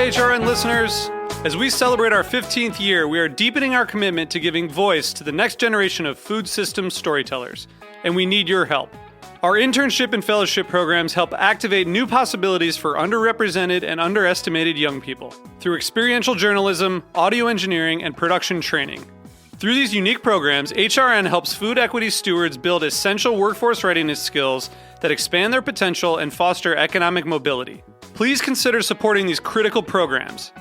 HRN listeners. As we celebrate our 15th year, we are deepening our commitment to giving voice to the next generation of food systems storytellers, and we need your help. Our internship and fellowship programs help activate new possibilities for underrepresented and underestimated young people through experiential journalism, audio engineering, and production training. Through these unique programs, HRN helps food equity stewards build essential workforce readiness skills that expand their potential and foster economic mobility. Please consider supporting these critical programs.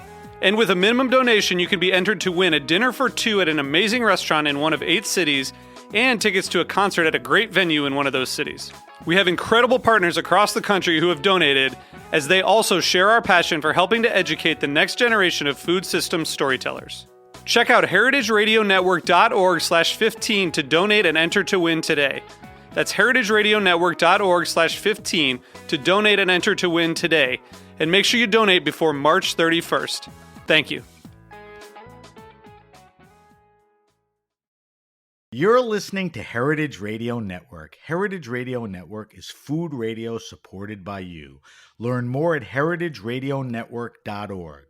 And with a minimum donation, you can be entered to win a dinner for two at an amazing restaurant in one of 8 cities and tickets to a concert at a great venue in one of those cities. We have incredible partners across the country who have donated, as they also share our passion for helping to educate the next generation of food systems storytellers. Check out heritageradionetwork.org/15 to donate and enter to win today. That's heritageradionetwork.org/15 to donate and enter to win today. And make sure you donate before March 31st. Thank you. You're listening to Heritage Radio Network. Heritage Radio Network is food radio supported by you. Learn more at heritageradionetwork.org.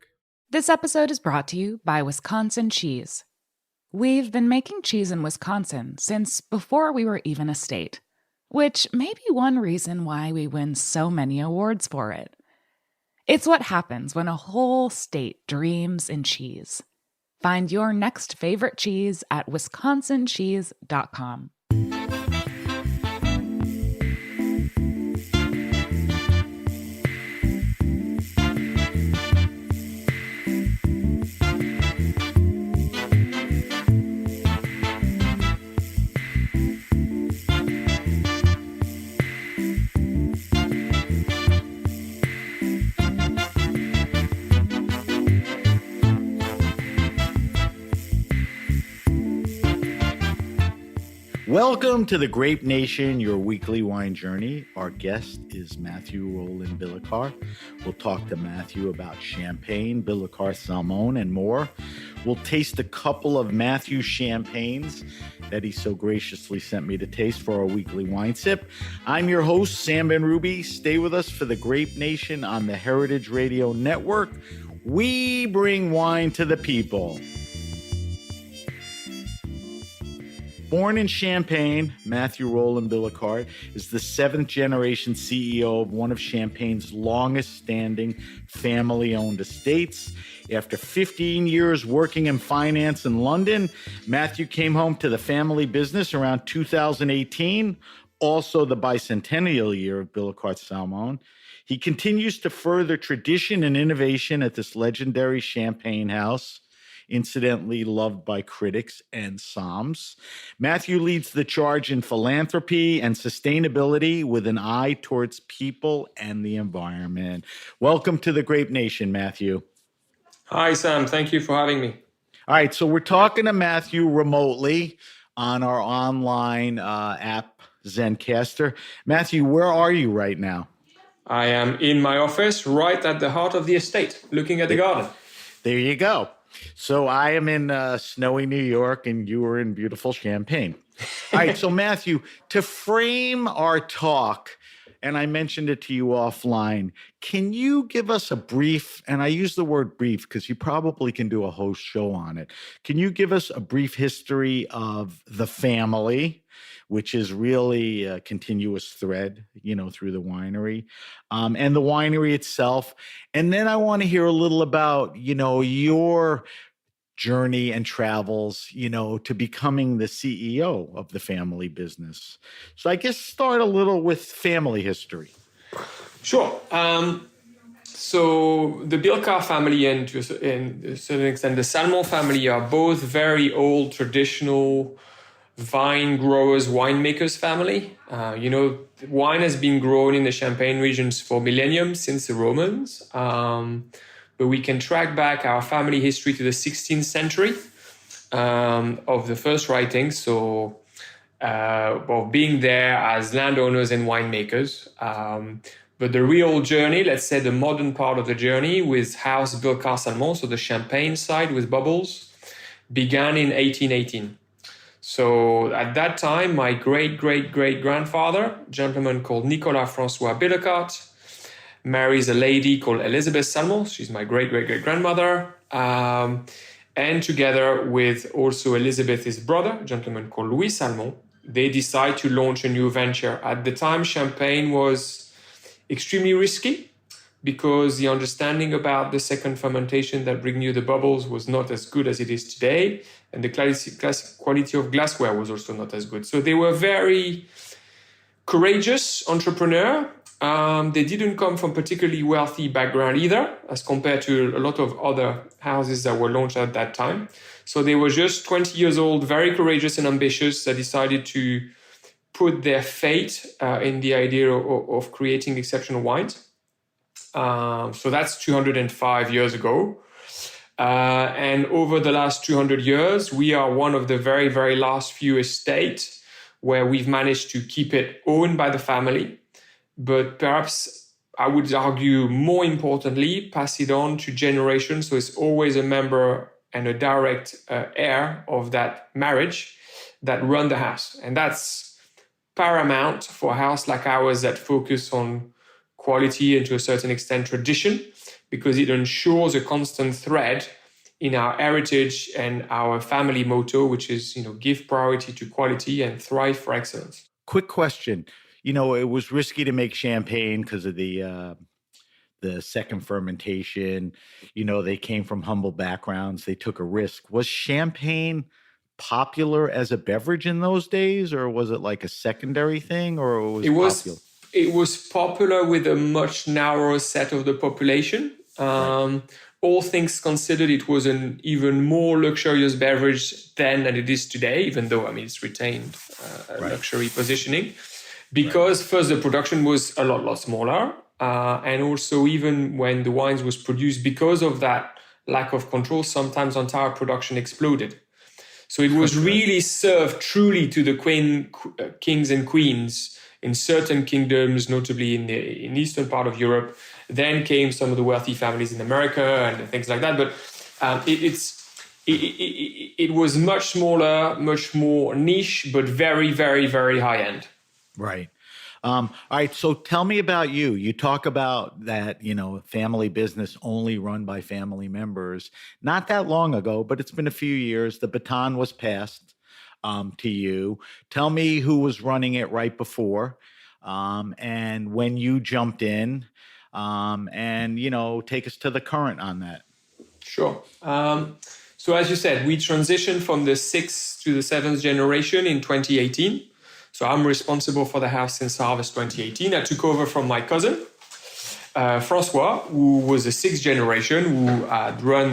This episode is brought to you by Wisconsin Cheese. We've been making cheese in Wisconsin since before we were even a state, which may be one reason why we win so many awards for it. It's what happens when a whole state dreams in cheese. Find your next favorite cheese at wisconsincheese.com. Welcome to the Grape Nation, your weekly wine journey. Our guest is Matthew Roland Billicar. We'll talk to Matthew about Champagne, Billicar Salmon, and more. We'll taste a couple of Matthew's champagnes that he so graciously sent me to taste for our weekly wine sip. I'm your host, Sam Ben-Ruby. Stay with us for the Grape Nation on the Heritage Radio Network. We bring wine to the people. Born in Champaign, Matthew Roland Billicar is the 7th generation CEO of one of Champagne's longest standing family-owned estates. After 15 years working in finance in London, Matthew came home to the family business around 2018, also the bicentennial year of Billicar Salmon. He continues to further tradition and innovation at this legendary champagne house, incidentally loved by critics and somms. Matthew leads the charge in philanthropy and sustainability with an eye towards people and the environment. Welcome to the Grape Nation, Matthew. Hi, Sam. Thank you for having me. All right, so we're talking to Matthew remotely on our online app, Zencastr. Matthew, where are you right now? I am in my office right at the heart of the estate, looking at the garden. There you go. So I am in snowy New York and you are in beautiful Champaign. All right, so Matthew, to frame our talk, and I mentioned it to you offline, can you give us a brief, and I use the word brief because you probably can do a whole show on it. Can you give us a brief history of the family, which is really a continuous thread, through the winery, and the winery itself. And then I want to hear a little about, your journey and travels, to becoming the CEO of the family business. So I guess start a little with family history. Sure. So the Billicar family and to a certain extent the Salmon family are both very old, traditional vine growers, winemakers family. Wine has been grown in the Champagne regions for millennium since the Romans. But we can track back our family history to the 16th century of the first writings. So of being there as landowners and winemakers. But the real journey, let's say the modern part of the journey with House Billicar Salmon, so the Champagne side with bubbles, began in 1818. So at that time, my great-great-great-grandfather, a gentleman called Nicolas François Billicart, marries a lady called Elizabeth Salmon. She's my great-great-great-grandmother. And together with also Elizabeth's brother, a gentleman called Louis Salmon, they decide to launch a new venture. At the time, champagne was extremely risky because the understanding about the second fermentation that bring you the bubbles was not as good as it is today. And the quality of glassware was also not as good. So they were very courageous entrepreneur. They didn't come from particularly wealthy background either, as compared to a lot of other houses that were launched at that time. So they were just 20 years old, very courageous and ambitious, that decided to put their fate in the idea of creating exceptional wines. So that's 205 years ago. And over the last 200 years, we are one of the very, very last few estates where we've managed to keep it owned by the family. But perhaps I would argue more importantly, pass it on to generations. So it's always a member and a direct heir of that marriage that run the house. And that's paramount for a house like ours that focus on quality and to a certain extent tradition, because it ensures a constant thread in our heritage and our family motto, which is, give priority to quality and thrive for excellence. Quick question. It was risky to make champagne because of the second fermentation. They came from humble backgrounds. They took a risk. Was champagne popular as a beverage in those days, or was it like a secondary thing, or popular? It was popular with a much narrower set of the population. Right. All things considered, it was an even more luxurious beverage then than it is today, even though, it's retained luxury positioning. Because first, the production was a lot smaller. And also, even when the wines was produced, because of that lack of control, sometimes entire production exploded. So it was really served truly to the kings and queens in certain kingdoms, notably in the eastern part of Europe. Then came some of the wealthy families in America and things like that. But it was much smaller, much more niche, but very, very, very high end. Right. All right. So tell me about you. You talk about that, family business only run by family members. Not that long ago, but it's been a few years. The baton was passed to you. Tell me who was running it right before, and when you jumped in, and take us to the current on that. Sure. So as you said, we transitioned from the 6th to the 7th generation in 2018. So I'm responsible for the house since harvest 2018. I took over from my cousin, Francois, who was a 6th generation, who had run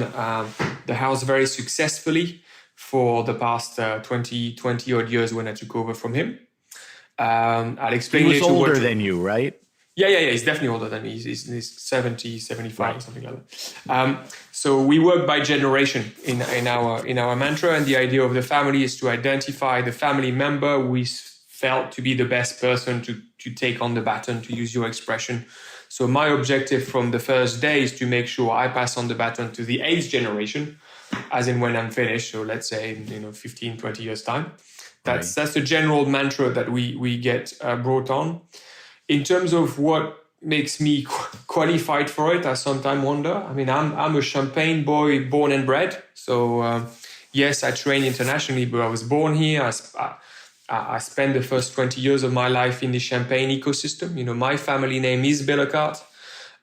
the house very successfully for the past 20 odd years when I took over from him. I'll explain later. He was older than you, right? Yeah. He's definitely older than me. He's 70, 75, something like that. So we work by generation in our mantra, and the idea of the family is to identify the family member who is felt to be the best person to take on the baton, to use your expression. So my objective from the first day is to make sure I pass on the baton to the 8th generation, as in when I'm finished. So let's say, 15, 20 years time. That's the general mantra that we get brought on. In terms of what makes me qualified for it, I sometimes wonder. I'm a Champagne boy, born and bred. So yes, I train internationally, but I was born here. I spent the first 20 years of my life in the Champagne ecosystem. My family name is Bellecart.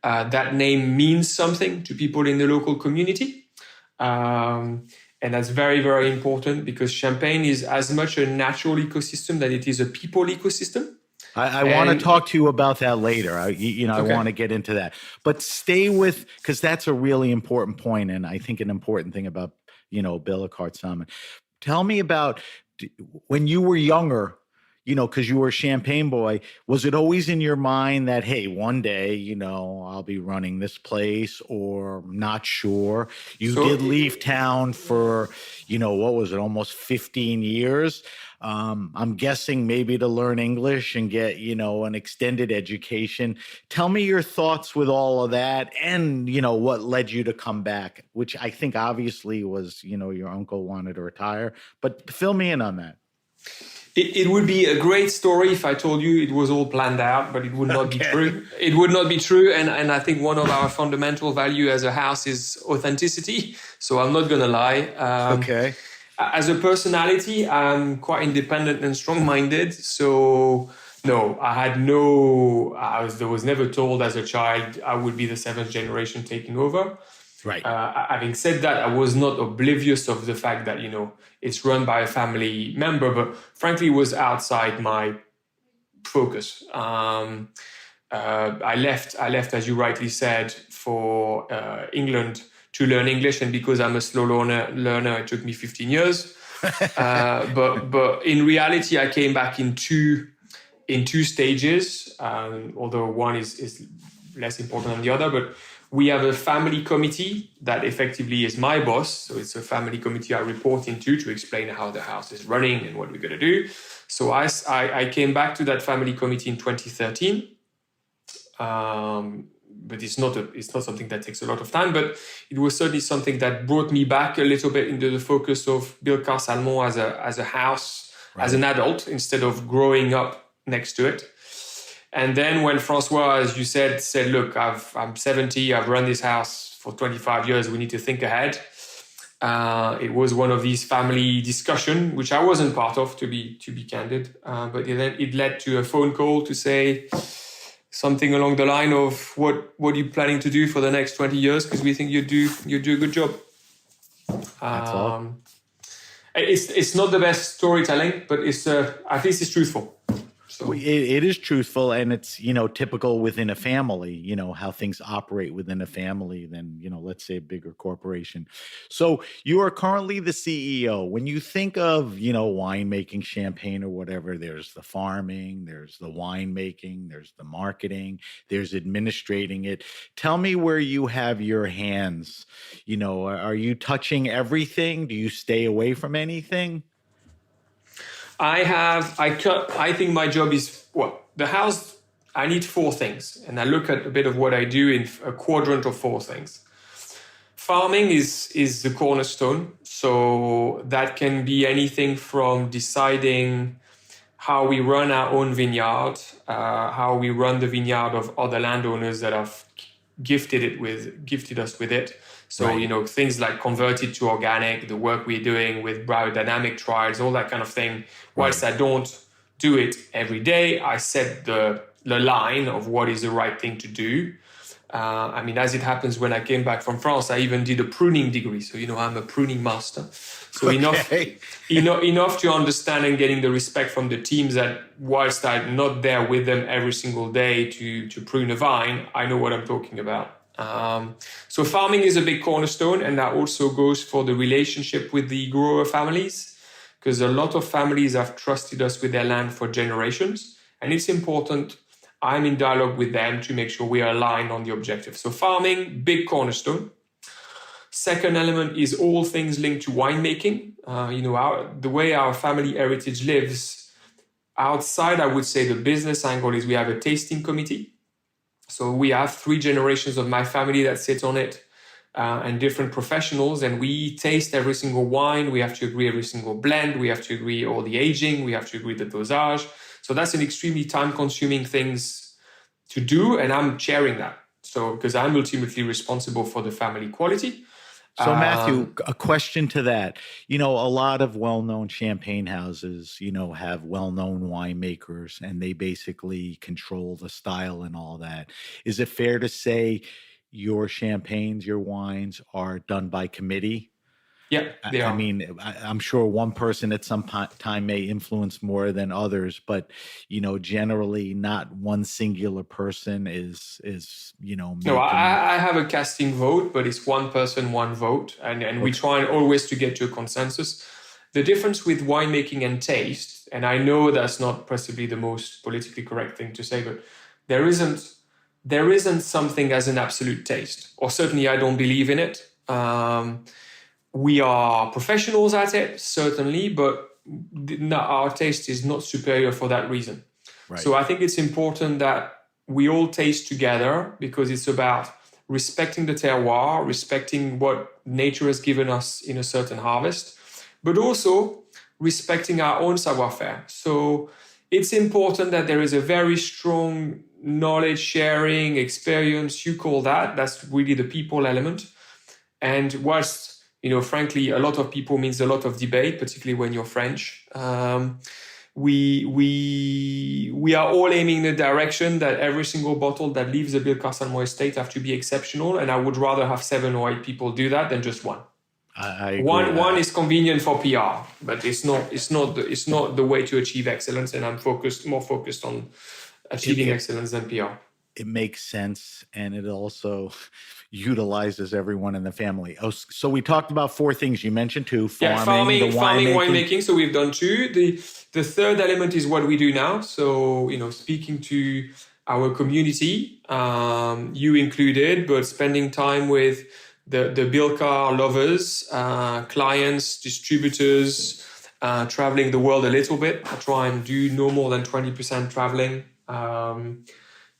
That name means something to people in the local community. And that's very, very important because Champagne is as much a natural ecosystem that it is a people ecosystem. I want to talk to you about that later. I want to get into that. But stay with, because that's a really important point, and I think an important thing about, Bellecart Salmon. Tell me about when you were younger, because you were a Champagne boy, was it always in your mind that, hey, one day, I'll be running this place, or not sure? You did leave town for, what was it, almost 15 years? I'm guessing maybe to learn English and get, an extended education. Tell me your thoughts with all of that and, what led you to come back, which I think obviously was, your uncle wanted to retire, but fill me in on that. It would be a great story if I told you it was all planned out, but it would not be true. It would not be true. And I think one of our fundamental value as a house is authenticity. So I'm not going to lie. Okay. As a personality, I'm quite independent and strong-minded. So no, I was never told as a child I would be the seventh generation taking over. Right. Having said that, I was not oblivious of the fact that, it's run by a family member, but frankly, it was outside my focus. I left, as you rightly said, for England to learn English. And because I'm a slow learner, it took me 15 years. But in reality, I came back in two stages, although one is less important than the other. But we have a family committee that effectively is my boss. So it's a family committee I report into to explain how the house is running and what we're going to do. So I came back to that family committee in 2013. But it's not something that takes a lot of time. But it was certainly something that brought me back a little bit into the focus of Bilka Salmon as a house, right, as an adult, instead of growing up next to it. And then when Francois, as you said, look, I'm 70, I've run this house for 25 years, we need to think ahead. It was one of these family discussions, which I wasn't part of, to be candid. But it led to a phone call to say something along the line of what are you planning to do for the next 20 years? Because we think you do a good job. That's all. It's not the best storytelling, but at least it's truthful. So. It is truthful, and it's, typical within a family, how things operate within a family than, let's say a bigger corporation. So you are currently the CEO. When you think of, winemaking, champagne or whatever, there's the farming, there's the winemaking, there's the marketing, there's administrating it. Tell me where you have your hands. Are you touching everything? Do you stay away from anything? I think my job is, the house, I need four things. And I look at a bit of what I do in a quadrant of four things. Farming is the cornerstone. So that can be anything from deciding how we run our own vineyard, how we run the vineyard of other landowners that have gifted us with it. So, right, things like converted to organic, the work we're doing with biodynamic trials, all that kind of thing. Whilst right, I don't do it every day, I set the line of what is the right thing to do. As it happens, when I came back from France, I even did a pruning degree. So, I'm a pruning master. So okay, enough to understand and getting the respect from the teams that whilst I'm not there with them every single day to prune a vine, I know what I'm talking about. So farming is a big cornerstone, and that also goes for the relationship with the grower families, because a lot of families have trusted us with their land for generations, and it's important I'm in dialogue with them to make sure we are aligned on the objective. So farming, big cornerstone. Second element is all things linked to winemaking. The way our family heritage lives outside, I would say the business angle is we have a tasting committee. So we have 3 generations of my family that sit on it, and different professionals, and we taste every single wine. We have to agree every single blend. We have to agree all the aging. We have to agree the dosage. So that's an extremely time-consuming things to do, and I'm chairing that. So because I'm ultimately responsible for the family quality. So Matthew, a question to that. A lot of well-known champagne houses, have well-known winemakers, and they basically control the style and all that. Is it fair to say your champagnes, your wines are done by committee? Yeah, they are. I'm sure one person at some time may influence more than others, but generally not one singular person is No, I have a casting vote, but it's one person, one vote, and we try always to get to a consensus. The difference with winemaking and taste, and I know that's not possibly the most politically correct thing to say, but there isn't something as an absolute taste, or certainly I don't believe in it. We are professionals at it, certainly, but our taste is not superior for that reason. Right. So I think it's important that we all taste together, because it's about respecting the terroir, respecting what nature has given us in a certain harvest, but also respecting our own savoir-faire. So it's important that there is a very strong knowledge sharing, experience, you call that. That's really the people element. And whilst, frankly, a lot of people means a lot of debate, particularly when you're French. We are all aiming in the direction that every single bottle that leaves the Bilka Salmon estate have to be exceptional. And I would rather have 7 or 8 people do that than just one. I agree. One is convenient for PR, but it's not the way to achieve excellence. And I'm more focused on achieving excellence than PR. It makes sense, and it also utilizes everyone in the family. Oh, so we talked about 4 things. You mentioned 2: farming, winemaking. So we've done 2. The third element is what we do now. So speaking to our community, you included, but spending time with the Bilka lovers, clients, distributors, traveling the world a little bit. I try and do no more than 20% traveling.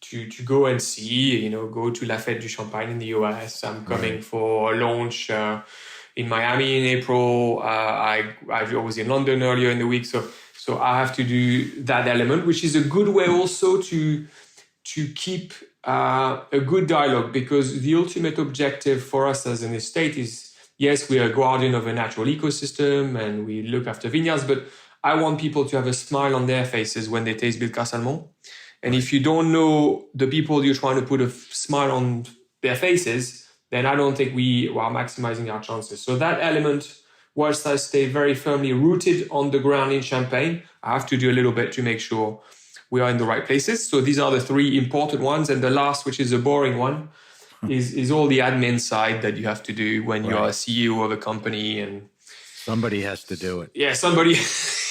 To go and see, go to La Fête du Champagne in the US. I'm coming for a launch in Miami in April. I was in London earlier in the week. So I have to do that element, which is a good way also to keep a good dialogue, because the ultimate objective for us as an estate is, yes, we are a guardian of a natural ecosystem and we look after vineyards, but I want people to have a smile on their faces when they taste Bilka Salmon. And if you don't know the people you're trying to put a smile on their faces, then I don't think we are maximizing our chances. So that element, whilst I stay very firmly rooted on the ground in Champagne, I have to do a little bit to make sure we are in the right places. So these are the 3 important ones. And the last, which is a boring one, is all the admin side that you have to do when you are a CEO of a company. And somebody has to do it. Yeah, somebody.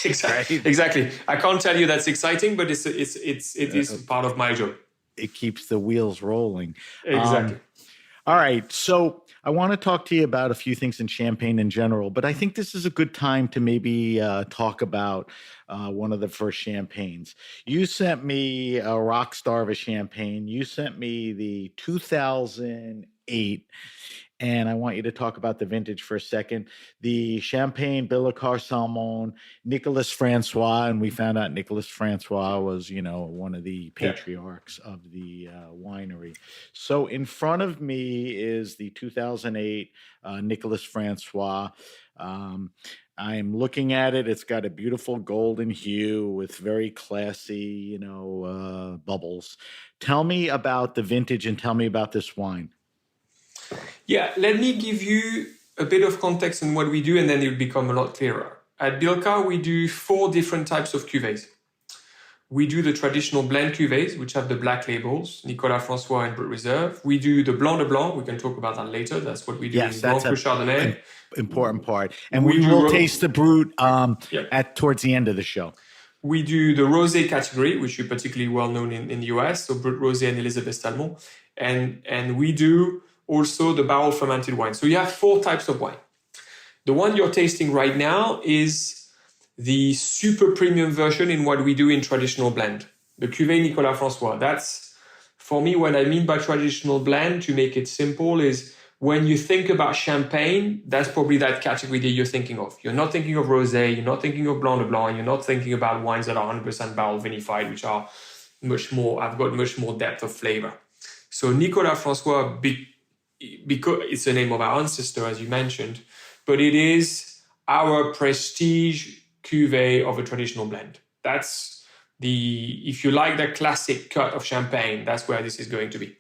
Exactly. I can't tell you that's exciting, but it is part of my job. It keeps the wheels rolling. Exactly. All right. So I want to talk to you about a few things in Champagne in general, but I think this is a good time to maybe talk about one of the first champagnes. You sent me a rock star of a champagne. You sent me the 2008. And I want you to talk about the vintage for a second. The Champagne Bilka Salmon, Nicolas Francois, and we found out Nicolas Francois was, one of the patriarchs of the winery. So in front of me is the 2008 Nicolas Francois. I'm looking at it. It's got a beautiful golden hue with very classy, bubbles. Tell me about the vintage and tell me about this wine. Yeah, let me give you a bit of context on what we do, and then it'll become a lot clearer. At Bilka, we do 4 different types of cuvées. We do the traditional blend cuvées, which have the black labels, Nicolas Francois and Brut Reserve. We do the Blanc de Blanc. We can talk about that later. That's what we do in Grand Cru Chardonnay. Important part. And we will taste the Brut towards the end of the show. We do the Rosé category, which is particularly well known in the US, so Brut Rosé and Elisabeth Salmon. And we do also the barrel fermented wine. So you have 4 types of wine. The one you're tasting right now is the super premium version in what we do in traditional blend, the Cuvée Nicolas Francois. That's, for me, what I mean by traditional blend, to make it simple, is when you think about champagne, that's probably that category that you're thinking of. You're not thinking of rosé, you're not thinking of Blanc de Blanc, you're not thinking about wines that are 100% barrel vinified, which are I've got much more depth of flavor. So Nicolas Francois, because it's the name of our ancestor, as you mentioned, but it is our prestige cuvée of a traditional blend. That's if you like the classic cut of champagne, that's where this is going to be.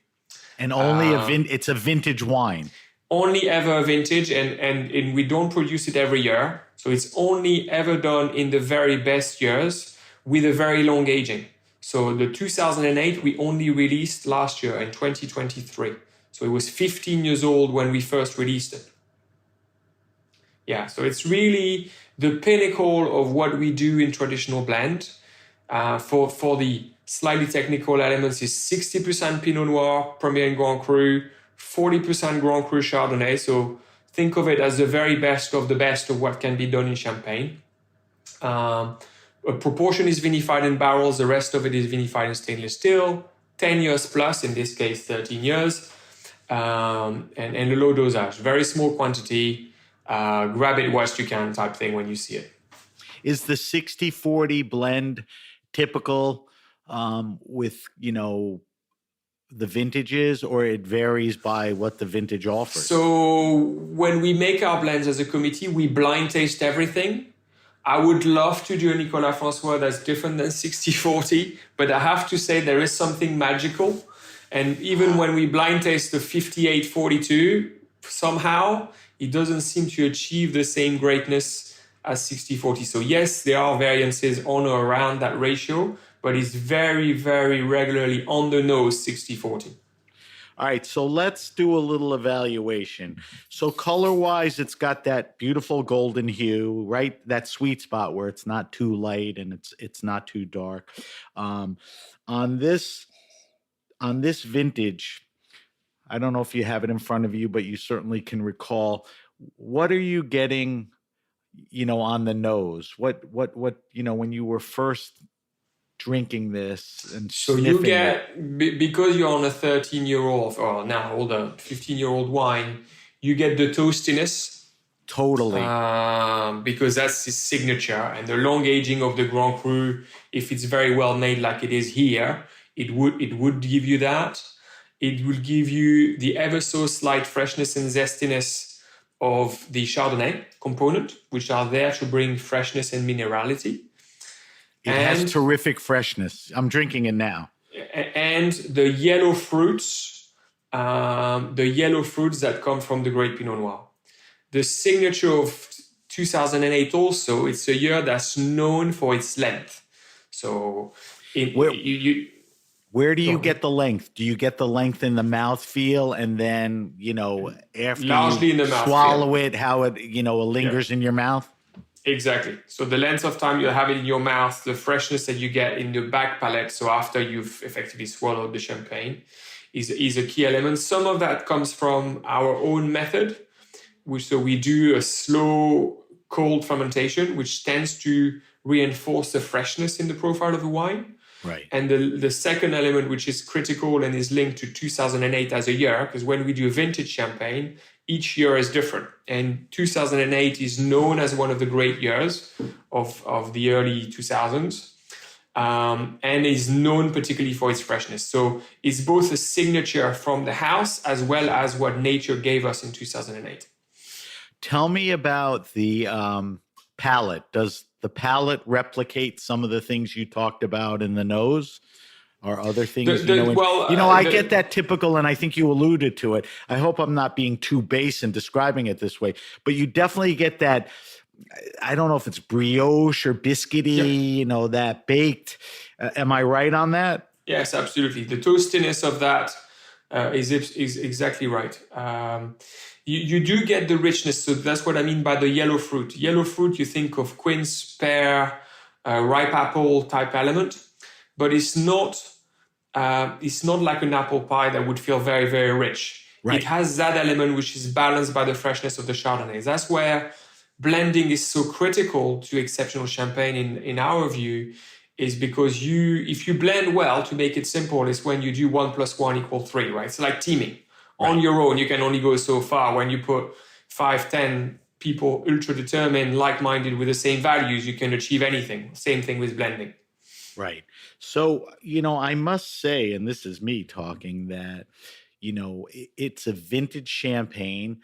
And only it's a vintage wine. Only ever vintage, and we don't produce it every year. So it's only ever done in the very best years with a very long aging. So the 2008, we only released last year in 2023. So it was 15 years old when we first released it. Yeah, so it's really the pinnacle of what we do in traditional blend. For the slightly technical elements is 60% Pinot Noir, Premier and Grand Cru, 40% Grand Cru Chardonnay. So think of it as the very best of the best of what can be done in Champagne. A proportion is vinified in barrels. The rest of it is vinified in stainless steel. 10 years plus, in this case, 13 years. And a low dosage, very small quantity, grab it whilst you can type thing when you see it. Is the 60-40 blend typical with, the vintages, or it varies by what the vintage offers? So when we make our blends as a committee, we blind taste everything. I would love to do a Nicolas François that's different than 60-40, but I have to say there is something magical. And even when we blind taste the 58-42, somehow it doesn't seem to achieve the same greatness as 60-40. So yes, there are variances on or around that ratio, but it's very, very regularly on the nose 60-40. All right, so let's do a little evaluation. So color-wise, it's got that beautiful golden hue, right? That sweet spot where it's not too light and it's not too dark. On this vintage, I don't know if you have it in front of you, but you certainly can recall. What are you getting, on the nose? What when you were first drinking this and So sniffing you get, because you're on a 13-year-old, or now older, 15-year-old wine, you get the toastiness. Totally. Because that's his signature. And the long aging of the Grand Cru, if it's very well made like it is here, it would give you that. It will give you the ever so slight freshness and zestiness of the Chardonnay component, which are there to bring freshness and minerality. It has terrific freshness. I'm drinking it now. And the yellow fruits that come from the Great Pinot Noir. The signature of 2008 also, it's a year that's known for its length. So where do you get the length? Do you get the length in the mouthfeel, and then, after largely you in the mouth swallow it, how it, lingers in your mouth? Exactly. So the length of time you have it in your mouth, the freshness that you get in the back palate, so after you've effectively swallowed the champagne, is a key element. Some of that comes from our own method, so we do a slow cold fermentation, which tends to reinforce the freshness in the profile of the wine. Right. And the second element, which is critical and is linked to 2008 as a year, because when we do vintage champagne, each year is different. And 2008 is known as one of the great years of the early 2000s, and is known particularly for its freshness. So it's both a signature from the house as well as what nature gave us in 2008. Tell me about the palate. Does the palate replicate some of the things you talked about in the nose? Or other things, I get that typical, and I think you alluded to it. I hope I'm not being too base in describing it this way, but you definitely get that. I don't know if it's brioche or biscuity, that baked. Am I right on that? Yes, absolutely. The toastiness of that is exactly right. You do get the richness. So that's what I mean by the yellow fruit. Yellow fruit, you think of quince, pear, ripe apple type element. But it's not like an apple pie that would feel very, very rich. Right. It has that element which is balanced by the freshness of the Chardonnay. That's where blending is so critical to exceptional champagne in our view, is because if you blend well, to make it simple, is when you do 1 + 1 = 3, right? It's like teaming. Right. On your own, you can only go so far. When you put 5, 10 people ultra-determined, like-minded with the same values, you can achieve anything. Same thing with blending. Right. So, I must say, and this is me talking, that, it's a vintage champagne.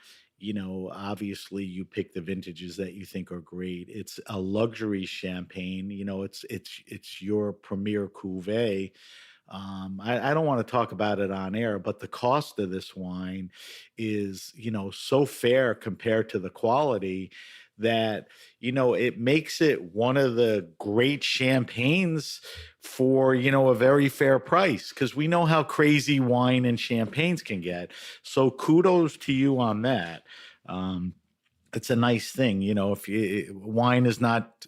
Obviously you pick the vintages that you think are great. It's a luxury champagne. It's your premier cuvee. I don't want to talk about it on air, but the cost of this wine is, so fair compared to the quality that, it makes it one of the great champagnes for, a very fair price, because we know how crazy wine and champagnes can get. So kudos to you on that. It's a nice thing,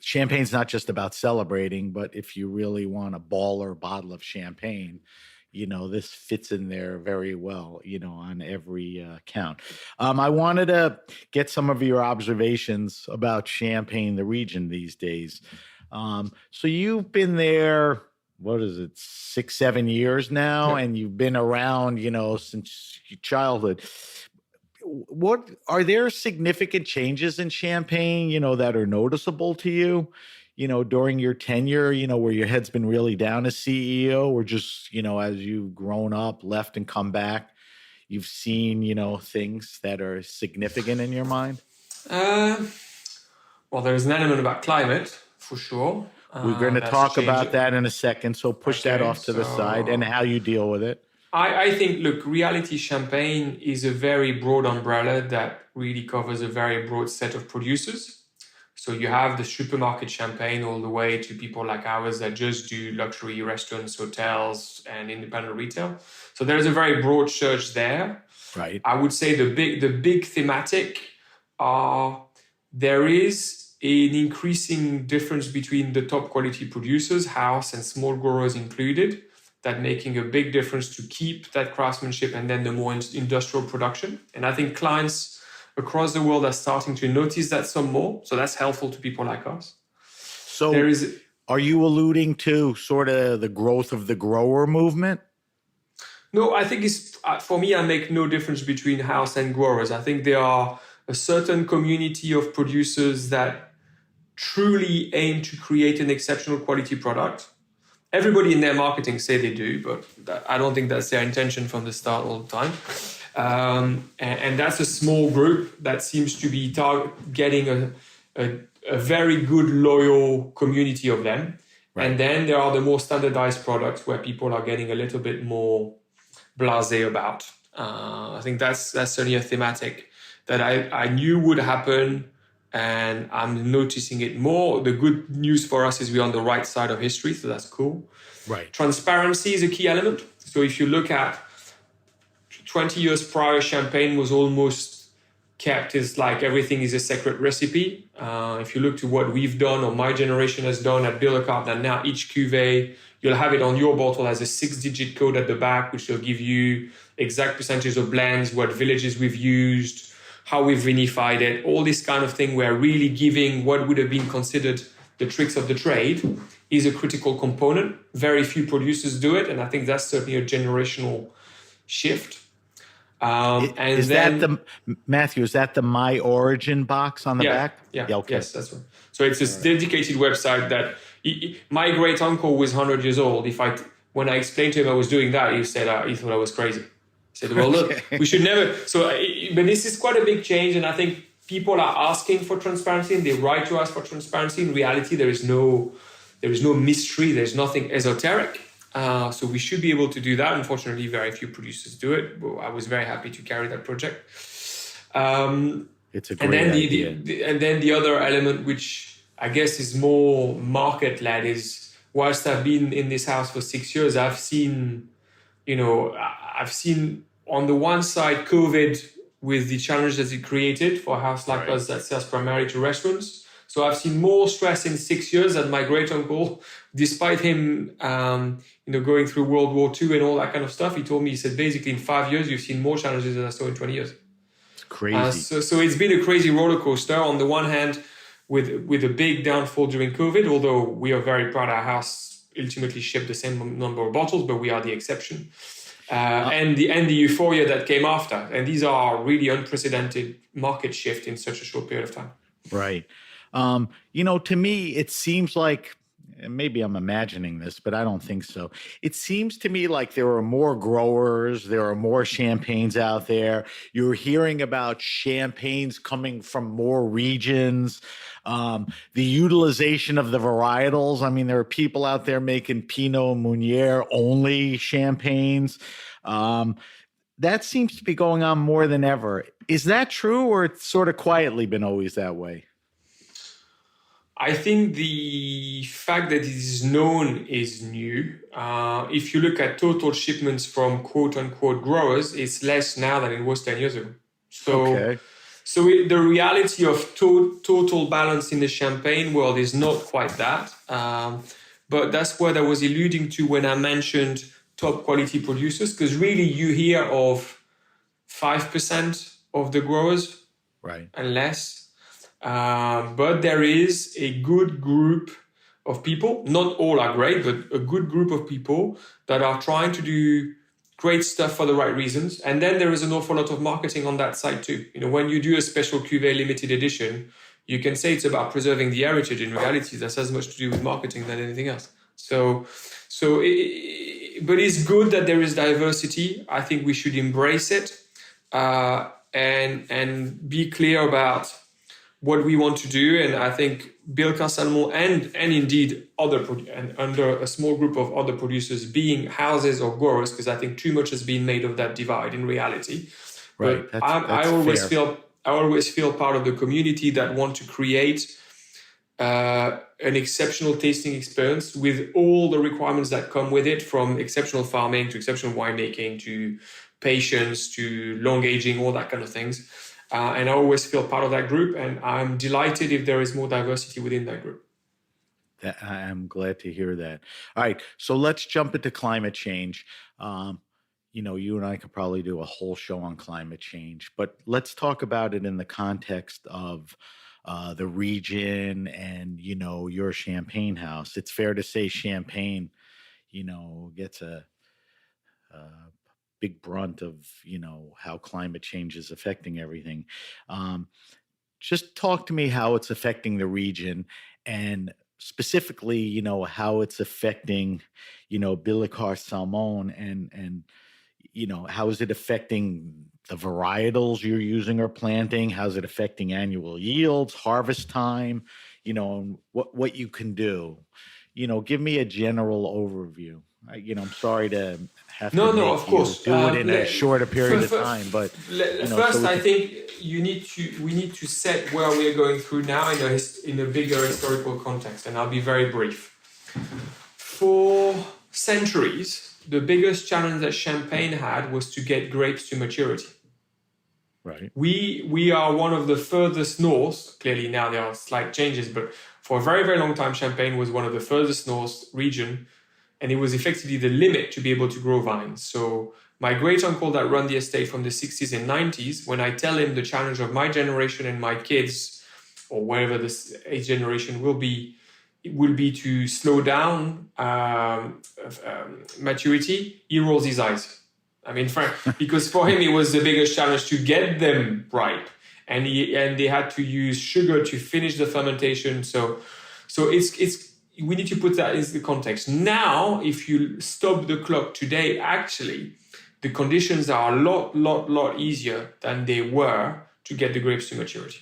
champagne's not just about celebrating, but if you really want a baller bottle of champagne, this fits in there very well, on every count. I wanted to get some of your observations about Champagne, the region these days. So you've been there, 6-7 years now, and you've been around, since your childhood. what are there significant changes in Champagne, that are noticeable to you, during your tenure, where your head's been really down as CEO, or just, as you've grown up, left and come back, you've seen, things that are significant in your mind? Well, there's an element about climate, for sure. We're going to talk about that in a second, so push that off to the side, and how you deal with it. I think, look, Reality Champagne is a very broad umbrella that really covers a very broad set of producers. So you have the supermarket champagne all the way to people like ours that just do luxury restaurants, hotels, and independent retail. So there's a very broad church there. Right. I would say the big thematic are there is an increasing difference between the top quality producers, house and small growers included, that making a big difference to keep that craftsmanship and then the more industrial production. And I think clients across the world are starting to notice that some more. So that's helpful to people like us. So are you alluding to sort of the growth of the grower movement? No, I think for me, I make no difference between house and growers. I think there are a certain community of producers that truly aim to create an exceptional quality product. Everybody in their marketing say they do, but I don't think that's their intention from the start all the time. And that's a small group that seems to be getting a very good, loyal community of them. Right. And then there are the more standardized products where people are getting a little bit more blasé about. I think that's certainly a thematic that I knew would happen, and I'm noticing it more. The good news for us is we're on the right side of history, so that's cool. Right. Transparency is a key element. So if you look at 20 years prior, champagne was almost kept as like everything is a secret recipe. If you look to what we've done or my generation has done at Billericay, and now each cuvée, you'll have it on your bottle as a 6-digit code at the back, which will give you exact percentages of blends, what villages we've used, how we've vinified it, all this kind of thing. Where really giving what would have been considered the tricks of the trade is a critical component. Very few producers do it, and I think that's certainly a generational shift. Matthew, is that the My Origin box on the back? Yeah, okay. Yes, that's right. So it's this dedicated website that my great uncle was 100 years old. When I explained to him I was doing that, he said he thought I was crazy. He said, "Well, look, we should never." But this is quite a big change, and I think people are asking for transparency, and they write to us for transparency. In reality, there is no mystery. There's nothing esoteric. So we should be able to do that. Unfortunately, very few producers do it. But I was very happy to carry that project. It's a great idea. And then the other element, which I guess is more market-led, is whilst I've been in this house for 6 years, I've seen on the one side COVID with the challenges it created for a house like us that sells primarily to restaurants. So I've seen more stress in 6 years than my great uncle, despite him, going through World War II and all that kind of stuff. He told me, he said, basically in 5 years, you've seen more challenges than I saw in 20 years. It's crazy. So it's been a crazy roller coaster. On the one hand, with a big downfall during COVID, although we are very proud our house ultimately shipped the same number of bottles, but we are the exception. And the euphoria that came after. And these are really unprecedented market shift in such a short period of time. Right. To me, it seems like, and maybe I'm imagining this, but I don't think so. It seems to me like there are more growers, there are more champagnes out there. You're hearing about champagnes coming from more regions. The utilization of the varietals. I mean, there are people out there making Pinot Meunier only champagnes. That seems to be going on more than ever. Is that true, or it's sort of quietly been always that way? I think the fact that it is known is new. If you look at total shipments from quote-unquote growers, it's less now than it was 10 years ago. So the reality of total balance in the champagne world is not quite that. But that's what I was alluding to when I mentioned top quality producers, because really you hear of 5% of the growers, right, and less. But there is a good group of people, not all are great, but a good group of people that are trying to do great stuff for the right reasons. And then there is an awful lot of marketing on that side too. When you do a special cuvée limited edition, you can say it's about preserving the heritage. In reality, that has as much to do with marketing than anything else. But it's good that there is diversity. I think we should embrace it and be clear about what we want to do. And I think Bilka Salmon and indeed under a small group of other producers being houses or growers, because I think too much has been made of that divide in reality. Right. But I always feel part of the community that want to create an exceptional tasting experience with all the requirements that come with it, from exceptional farming to exceptional winemaking to patience to long aging, all that kind of things. And I always feel part of that group, and I'm delighted if there is more diversity within that group. I'm glad to hear that. All right, so let's jump into climate change. You and I could probably do a whole show on climate change, but let's talk about it in the context of the region and, your champagne house. It's fair to say Champagne, gets a big brunt of, how climate change is affecting everything. Just talk to me how it's affecting the region, and specifically, how it's affecting, Billecart Salmon and how is it affecting the varietals you're using or planting? How's it affecting annual yields, harvest time, and what you can do? Give me a general overview. I'm sorry to have to of course. do it in a shorter period of time, but first, I think we need to set where we are going through now in a bigger historical context, and I'll be very brief. For centuries, the biggest challenge that Champagne had was to get grapes to maturity. Right. We are one of the furthest north. Clearly now there are slight changes, but for a very, very long time, Champagne was one of the furthest north region, and it was effectively the limit to be able to grow vines. So my great uncle that ran the estate from the 60s and 90s, when I tell him the challenge of my generation and my kids, or wherever this age generation will be, it will be to slow down maturity, he rolls his eyes. I mean, because for him, it was the biggest challenge to get them ripe. And they had to use sugar to finish the fermentation. So we need to put that into the context. Now, if you stop the clock today, actually, the conditions are a lot easier than they were to get the grapes to maturity.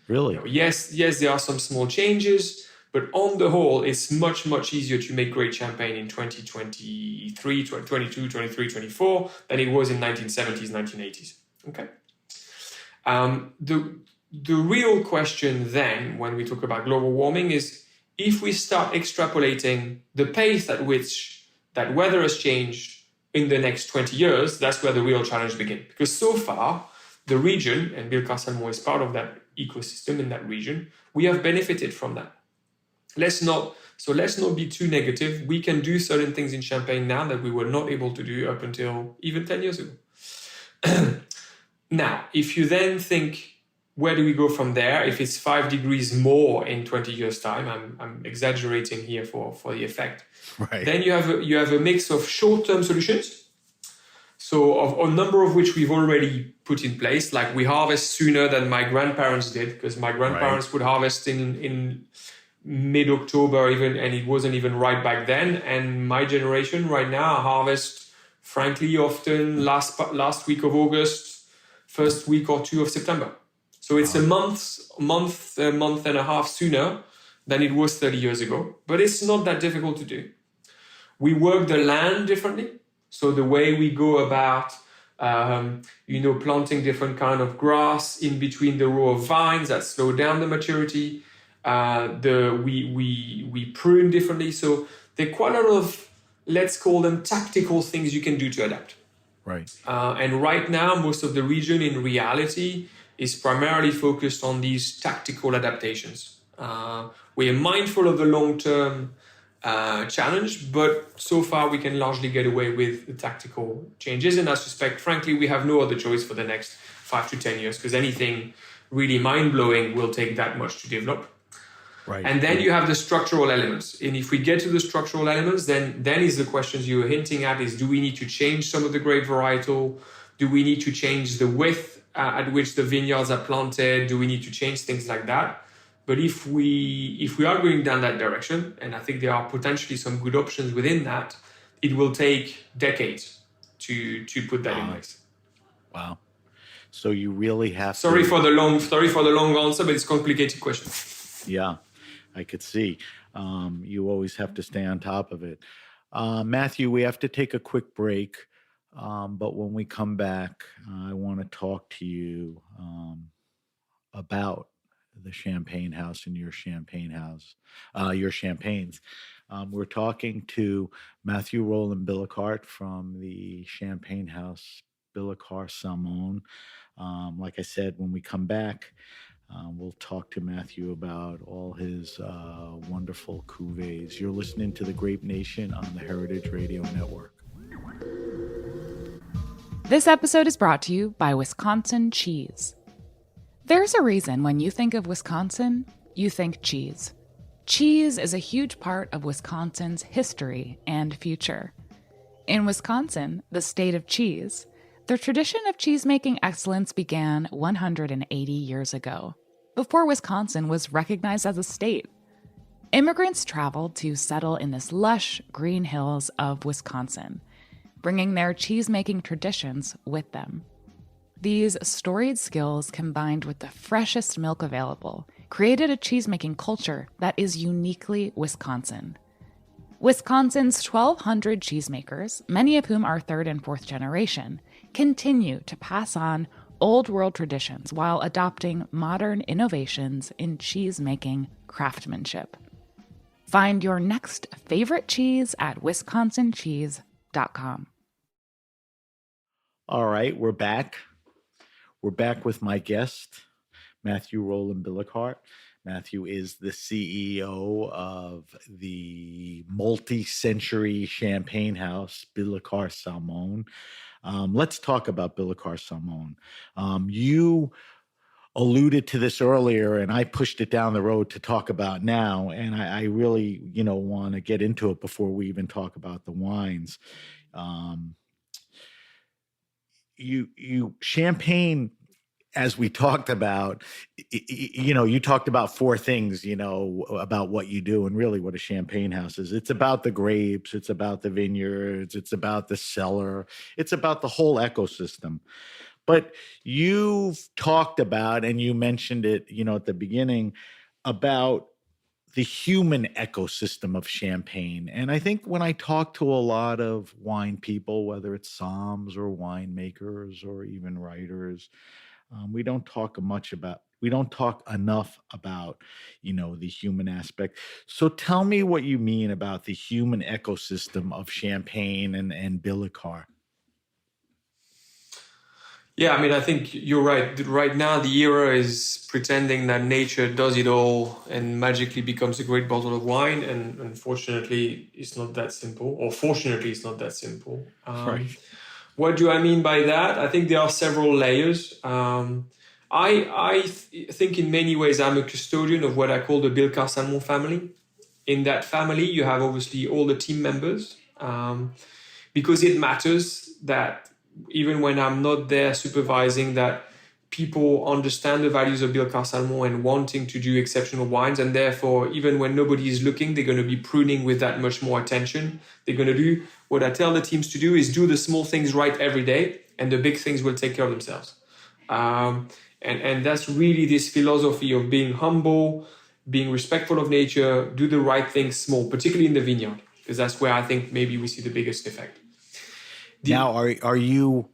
Really? Yes, there are some small changes, but on the whole, it's much, much easier to make great champagne in 2023, 2022, 23, 24 than it was in 1970s, 1980s. Okay. The real question then, when we talk about global warming, is if we start extrapolating the pace at which that weather has changed in the next 20 years, that's where the real challenge begins. Because so far, the region, and Billecart Salmon is part of that ecosystem in that region, we have benefited from that. Let's not be too negative. We can do certain things in Champagne now that we were not able to do up until even 10 years ago. Now, if you then think, where do we go from there? If it's 5 degrees more in 20 years' time, I'm exaggerating here for the effect. Right. Then you have a mix of short-term solutions. So a number of which we've already put in place, like we harvest sooner than my grandparents did, because my grandparents would harvest in mid-October even, and it wasn't even right back then. And my generation right now harvest, frankly, often last week of August, first week or two of September. So it's a month and a half sooner than it was 30 years ago. But it's not that difficult to do. We work the land differently. So the way we go about, planting different kind of grass in between the row of vines that slow down the maturity. We prune differently. So there are quite a lot of, let's call them tactical things you can do to adapt. Right. And right now, most of the region in reality is primarily focused on these tactical adaptations. We are mindful of the long-term challenge, but so far we can largely get away with the tactical changes. And I suspect, frankly, we have no other choice for the next 5 to 10 years, because anything really mind-blowing will take that much to develop. Right. And then you have the structural elements. And if we get to the structural elements, then is the questions you were hinting at is, do we need to change some of the grape varietal? Do we need to change the width at which the vineyards are planted? Do we need to change things like that? But if we are going down that direction, and I think there are potentially some good options within that, it will take decades to put that in place. Wow. So you really have Sorry for the long answer, but it's a complicated question. Yeah, I could see. You always have to stay on top of it. Matthew, we have to take a quick break. But when we come back, I want to talk to you about the Champagne House and your Champagne House, your champagnes. We're talking to Matthew Roland Billicart from the Champagne House, Billicart Salmon. Like I said, when we come back, we'll talk to Matthew about all his wonderful cuvées. You're listening to The Grape Nation on the Heritage Radio Network. This episode is brought to you by Wisconsin Cheese. There's a reason when you think of Wisconsin, you think cheese. Cheese is a huge part of Wisconsin's history and future. In Wisconsin, the state of cheese, the tradition of cheese-making excellence began 180 years ago, before Wisconsin was recognized as a state. Immigrants traveled to settle in this lush green hills of Wisconsin, bringing their cheese-making traditions with them. These storied skills, combined with the freshest milk available, created a cheese-making culture that is uniquely Wisconsin. Wisconsin's 1,200 cheesemakers, many of whom are third and fourth generation, continue to pass on old world traditions while adopting modern innovations in cheese-making craftsmanship. Find your next favorite cheese at wisconsincheese.com. All right, we're back. We're back with my guest, Matthew Roland Billicart. Matthew is the CEO of the multi-century champagne house, Billicart Salmon. Let's talk about Billicart Salmon. You alluded to this earlier, and I pushed it down the road to talk about now, and I really, want to get into it before we even talk about the wines. Champagne, as we talked about, you talked about four things, about what you do and really what a champagne house is. It's about the grapes, it's about the vineyards, it's about the cellar, it's about the whole ecosystem. But you've talked about, and you mentioned it, at the beginning, about the human ecosystem of champagne. And I think when I talk to a lot of wine people, whether it's somms or winemakers or even writers, we don't talk enough about, the human aspect. So tell me what you mean about the human ecosystem of champagne and Billicart. Yeah, I think you're right. Right now, the era is pretending that nature does it all and magically becomes a great bottle of wine. And unfortunately, it's not that simple. Or fortunately, it's not that simple. Right. What do I mean by that? I think there are several layers. I think in many ways, I'm a custodian of what I call the Billicart Salmon family. In that family, you have obviously all the team members, because it matters that even when I'm not there supervising, that people understand the values of Billicart Salmon and wanting to do exceptional wines. And therefore, even when nobody is looking, they're going to be pruning with that much more attention. They're going to do what I tell the teams to do, is do the small things right every day, and the big things will take care of themselves. And that's really this philosophy of being humble, being respectful of nature, do the right things small, particularly in the vineyard, because that's where I think maybe we see the biggest effect. Now, are you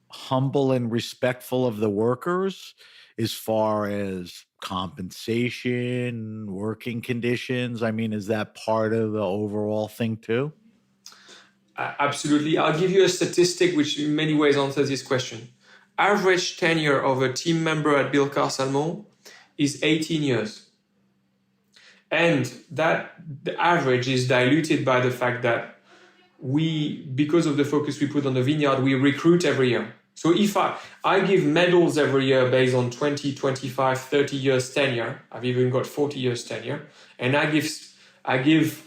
humble and respectful of the workers as far as compensation, working conditions? Is that part of the overall thing too? Absolutely. I'll give you a statistic which in many ways answers this question. Average tenure of a team member at Billicart Salmon is 18 years. And that the average is diluted by the fact that because of the focus we put on the vineyard, we recruit every year. So if I give medals every year based on 20, 25, 30 years tenure, I've even got 40 years tenure, and I give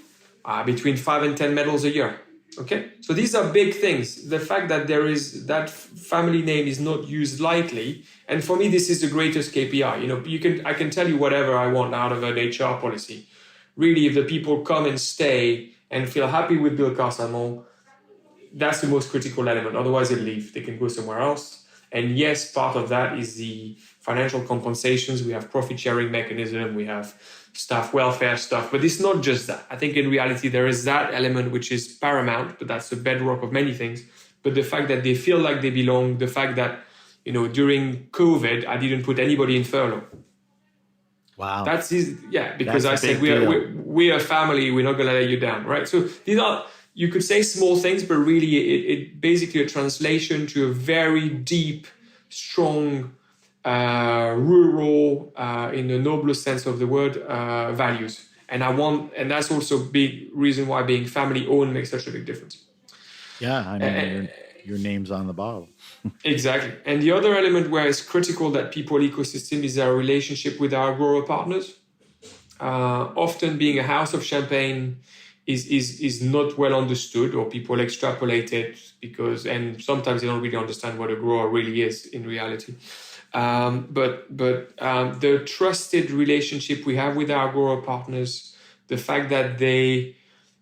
between 5 and 10 medals a year. Okay, so these are big things. The fact that that family name is not used lightly, and for me, this is the greatest KPI. You know, I can tell you whatever I want out of an HR policy. Really, if the people come and stay and feel happy with Bilka Salmon, that's the most critical element. Otherwise, they leave. They can go somewhere else. And yes, part of that is the financial compensations. We have profit sharing mechanism. We have staff welfare stuff. But it's not just that. I think in reality, there is that element which is paramount, but that's the bedrock of many things. But the fact that they feel like they belong, the fact that, you know, during COVID, I didn't put anybody in furlough. Wow. That's easy. Yeah, because I said, we're a family, we're not going to let you down, right? So these are, you could say small things, but really it basically a translation to a very deep, strong, rural, in the noblest sense of the word, values. And that's also a big reason why being family owned makes such a big difference. Yeah, I mean, your name's on the bottle. Exactly. And the other element where it's critical that people ecosystem is our relationship with our grower partners. Often being a house of champagne is not well understood, or people extrapolate it and sometimes they don't really understand what a grower really is in reality. But the trusted relationship we have with our grower partners, the fact that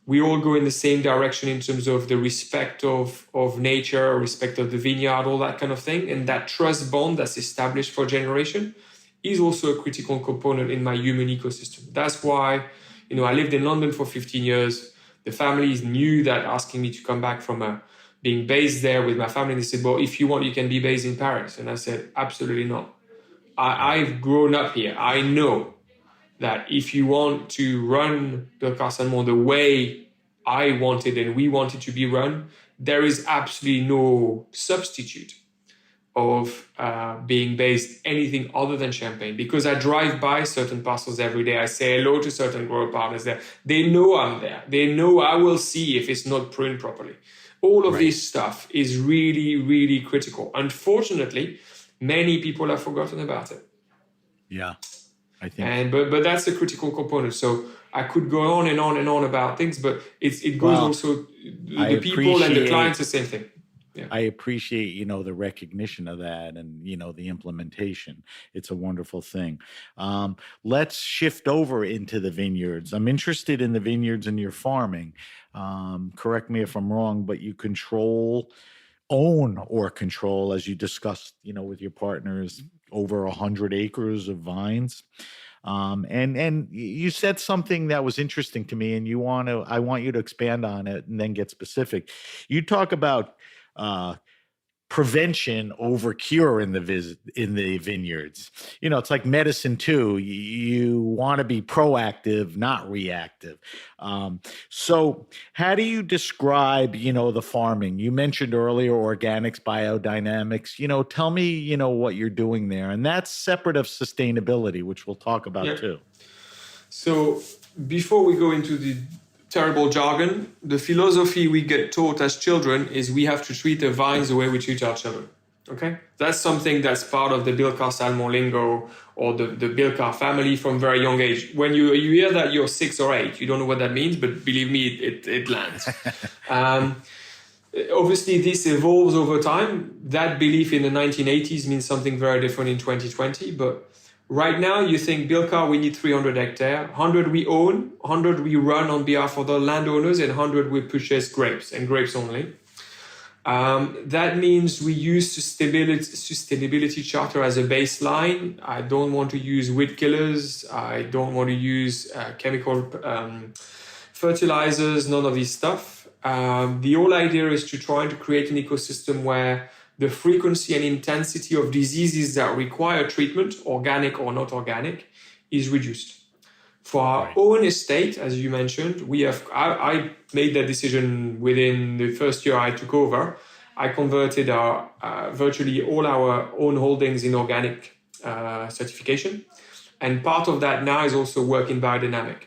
we all go in the same direction in terms of the respect of nature, respect of the vineyard, all that kind of thing, and that trust bond that's established for generation is also a critical component in my human ecosystem. That's why, you know, I lived in London for 15 years. The families knew that asking me to come back from being based there with my family, they said, well, if you want, you can be based in Paris. And I said, absolutely not. I've grown up here. I know that if you want to run Bilka Salmon the way I wanted and we wanted to be run, there is absolutely no substitute of being based anything other than Champagne. Because I drive by certain parcels every day. I say hello to certain grower partners there. They know I'm there. They know I will see if it's not pruned properly. All of this stuff is really, really critical. Unfortunately, many people have forgotten about it. Yeah, I think. But that's a critical component. So I could go on and on and on about things, but it goes also the people and the clients, the same thing. Yeah. I appreciate, you know, the recognition of that and, you know, the implementation. It's a wonderful thing. Let's shift over into the vineyards. I'm interested in the vineyards and your farming. Correct me if I'm wrong, but you own or control, as you discussed, you know, with your partners, over 100 acres of vines. And you said something that was interesting to me, and I want you to expand on it and then get specific. You talk about prevention over cure in the vineyards. You know, it's like medicine too. You want to be proactive, not reactive. So how do you describe, you know, the farming? You mentioned earlier organics, biodynamics. You know, tell me, you know, what you're doing there. And that's separate of sustainability, which we'll talk about too. So before we go into the terrible jargon, the philosophy we get taught as children is we have to treat the vines the way we treat our children. Okay? That's something that's part of the Bilka Salmon lingo or the Bilka family from very young age. When you hear that you're 6 or 8, you don't know what that means, but believe me, it lands. Obviously, this evolves over time. That belief in the 1980s means something very different in 2020, but right now, you think Bilka, we need 300 hectares, 100 we own, 100 we run on behalf of the landowners, and 100 we purchase grapes, and grapes only. That means we use sustainability charter as a baseline. I don't want to use weed killers. I don't want to use chemical fertilizers, none of this stuff. The whole idea is to try to create an ecosystem where the frequency and intensity of diseases that require treatment, organic or not organic, is reduced. For our own estate, as you mentioned, I made that decision within the first year I took over. I converted virtually all our own holdings in organic certification. And part of that now is also work in biodynamic.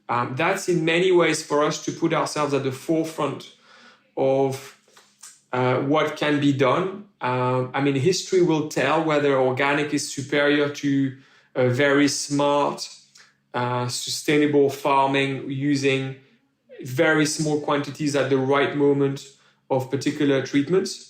That's in many ways for us to put ourselves at the forefront of what can be done History will tell whether organic is superior to a very smart, sustainable farming using very small quantities at the right moment of particular treatments.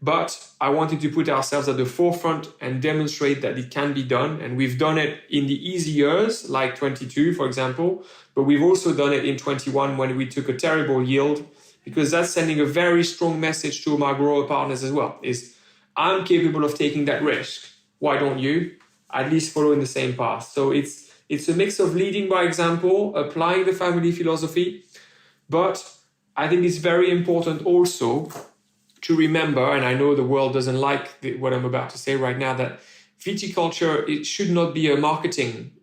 But I wanted to put ourselves at the forefront and demonstrate that it can be done. And we've done it in the easy years, like 22, for example, but we've also done it in 21 when we took a terrible yield, because that's sending a very strong message to my grower partners as well, is I'm capable of taking that risk. Why don't you? At least follow in the same path. So it's a mix of leading by example, applying the family philosophy, but I think it's very important also to remember, and I know the world doesn't like what I'm about to say right now, that viticulture, it should not be a marketing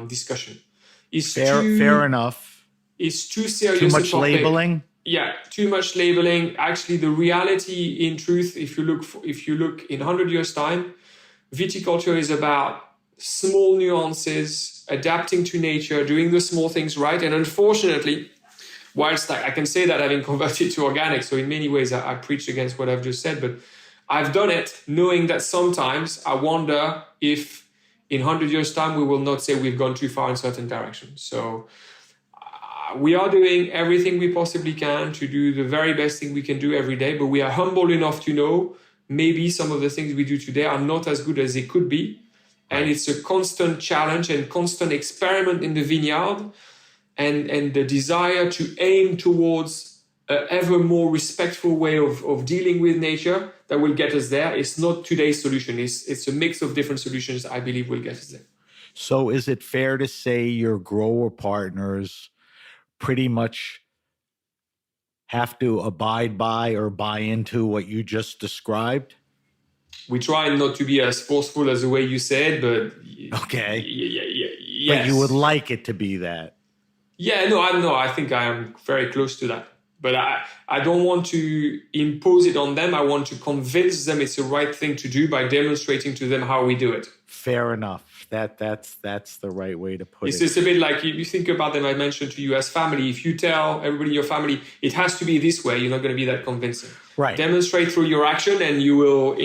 discussion. It's fair enough. It's too serious. Too much labeling. Yeah, too much labeling. Actually, the reality, in truth, if you look in 100 years' time, viticulture is about small nuances, adapting to nature, doing the small things right. And unfortunately, whilst I can say that having converted to organic, so in many ways I preach against what I've just said, but I've done it knowing that sometimes I wonder if in 100 years' time we will not say we've gone too far in certain directions. So we are doing everything we possibly can to do the very best thing we can do every day, but we are humble enough to know maybe some of the things we do today are not as good as they could be. And it's a constant challenge and constant experiment in the vineyard, and the desire to aim towards an ever more respectful way of dealing with nature that will get us there. It's not today's solution. It's a mix of different solutions I believe will get us there. So is it fair to say your grower partners pretty much have to abide by or buy into what you just described? We try not to be as forceful as the way you said, but okay. Yes. But you would like it to be that. Yeah, I think I am very close to that. But I don't want to impose it on them. I want to convince them it's the right thing to do by demonstrating to them how we do it. Fair enough. That's the right way to put it. It's just a bit like you think about them. I mentioned to you as family. If you tell everybody in your family it has to be this way, you're not going to be that convincing. Right. Demonstrate through your action, and you will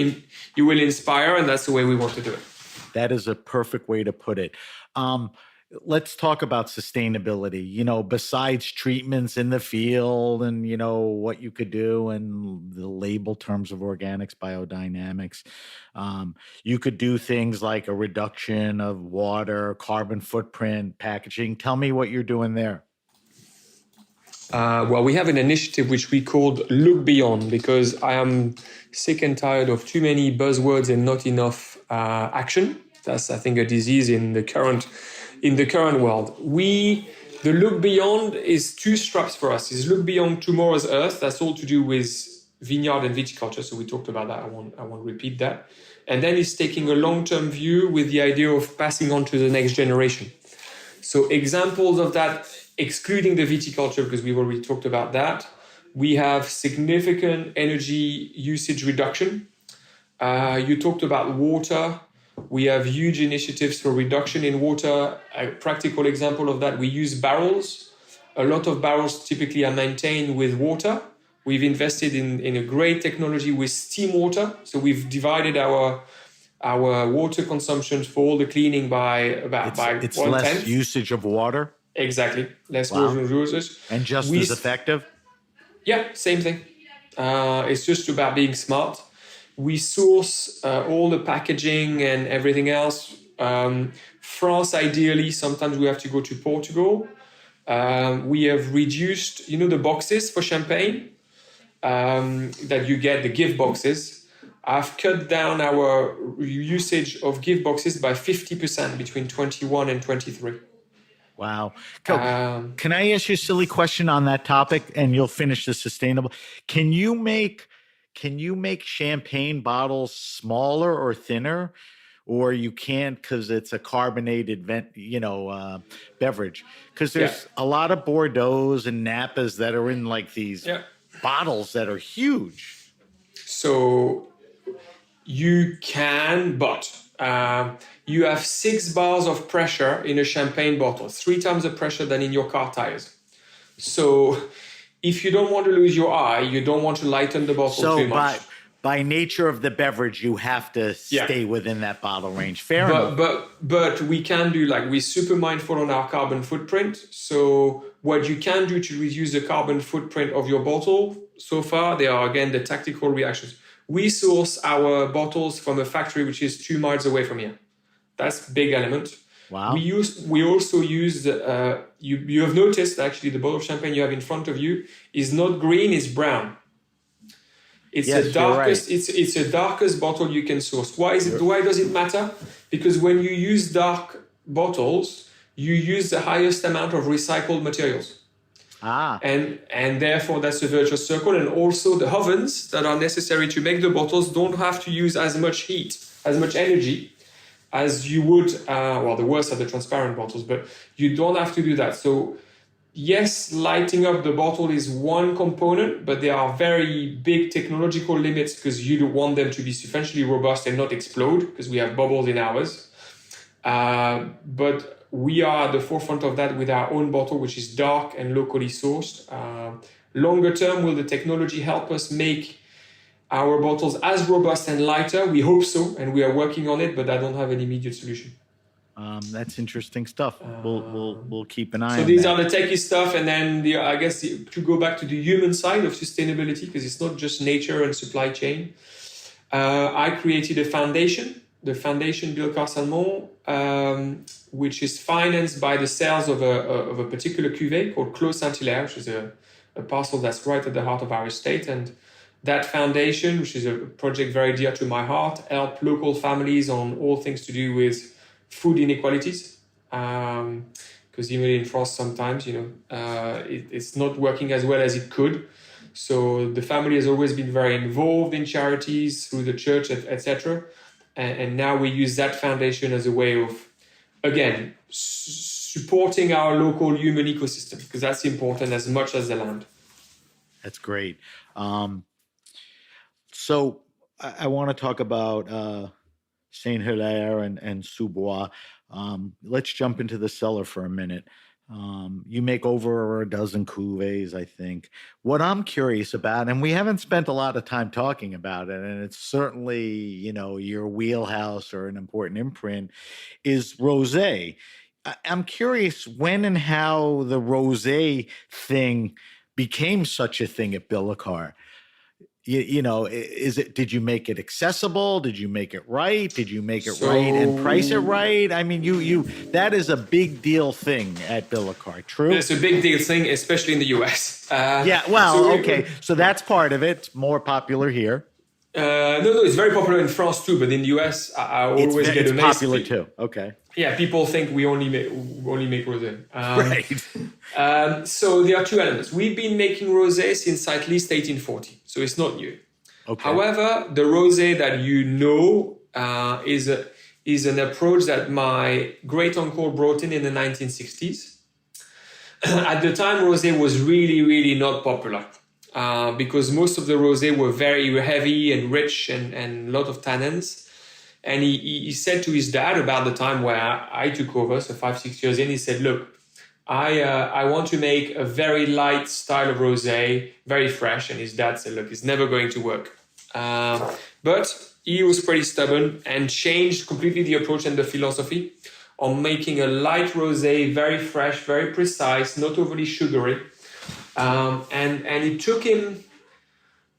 inspire, and that's the way we want to do it. That is a perfect way to put it. Let's talk about sustainability, besides treatments in the field and, what you could do and the label terms of organics, biodynamics. You could do things like a reduction of water, carbon footprint, packaging. Tell me what you're doing there. Well, we have an initiative which we called Look Beyond, because I am sick and tired of too many buzzwords and not enough action. That's, I think, a disease in the current world. The Look Beyond is two straps for us. Is Look Beyond tomorrow's earth. That's all to do with vineyard and viticulture. So we talked about that. I won't repeat that. And then it's taking a long-term view with the idea of passing on to the next generation. So examples of that, excluding the viticulture, because we've already talked about that, we have significant energy usage reduction. You talked about water. We have huge initiatives for reduction in water. A practical example of that, we use barrels. A lot of barrels typically are maintained with water. We've invested in a great technology with steam water. So we've divided our water consumption for all the cleaning by it's less usage of water. Exactly, less water usage. And just as effective? Yeah, same thing. It's just about being smart. We source all the packaging and everything else. France, ideally, sometimes we have to go to Portugal. We have reduced, the boxes for champagne that you get, the gift boxes. I've cut down our usage of gift boxes by 50% between 21 and 23. Wow. Can I ask you a silly question on that topic, and you'll finish the sustainable? Can you make champagne bottles smaller or thinner, or you can't because it's a carbonated beverage? Because there's a lot of Bordeaux's and Napas that are in like these bottles that are huge. So you can, but you have 6 bars of pressure in a champagne bottle, 3 times the pressure than in your car tires. So if you don't want to lose your eye, you don't want to lighten the bottle too much. by nature of the beverage, you have to Yeah. stay within that bottle range. Fair enough. But we can do, like, we're super mindful on our carbon footprint. So what you can do to reduce the carbon footprint of your bottle, so far, there are, again, the tactical reactions. We source our bottles from a factory which is 2 miles away from here. That's a big element. Wow. We also use, you have noticed actually the bottle of champagne you have in front of you is not green, it's brown. It's Yes, the darkest. you're right. It's the darkest bottle you can source. Why does it matter? Because when you use dark bottles, you use the highest amount of recycled materials, and therefore that's a virtuous circle. And also the ovens that are necessary to make the bottles don't have to use as much heat, as much energy, as you would. The worst are the transparent bottles, but you don't have to do that. So yes, lighting up the bottle is one component, but there are very big technological limits because you don't want them to be sufficiently robust and not explode because we have bubbles in ours. But we are at the forefront of that with our own bottle, which is dark and locally sourced. Longer term, will the technology help us make our bottles as robust and lighter? We hope so, and we are working on it, but I don't have an immediate solution. That's interesting stuff. We'll keep an eye on So these that. are the techie stuff, and then to go back to the human side of sustainability, because it's not just nature and supply chain. I created a foundation, the Foundation Billecart Salmon, which is financed by the sales of a particular cuvée called Clos Saint-Hilaire, which is a parcel that's right at the heart of our estate. And that foundation, which is a project very dear to my heart, help local families on all things to do with food inequalities, because even in France sometimes, it's not working as well as it could. So the family has always been very involved in charities through the church, etc. And now we use that foundation as a way of, again, supporting our local human ecosystem, because that's important as much as the land. That's great. So I want to talk about Saint-Hilaire and Sous-Bois. Let's jump into the cellar for a minute. You make over a dozen cuvées, I think. What I'm curious about, and we haven't spent a lot of time talking about it, and it's certainly, your wheelhouse or an important imprint, is rosé. I'm curious when and how the rosé thing became such a thing at Billecart. Did you make it accessible? Did you make it right? Did you make it right and price it right? I mean, that is a big deal thing at Billecart, true? It's a big deal thing, especially in the US. So that's part of it. It's more popular here. No, it's very popular in France too, but in the US, I always get amazed. It's popular too. Okay. Yeah, people think we only make rosé. Right. So there are two elements. We've been making rosé since at least 1840, so it's not new. Okay. However, the rosé that is an approach that my great uncle brought in the 1960s. At the time, rosé was really, really not popular. Because most of the rosé were very heavy and rich and a lot of tannins. And he said to his dad about the time where I took over, so 5-6 years in, he said, look, I want to make a very light style of rosé, very fresh. And his dad said, look, it's never going to work. But he was pretty stubborn and changed completely the approach and the philosophy on making a light rosé, very fresh, very precise, not overly sugary. And it took him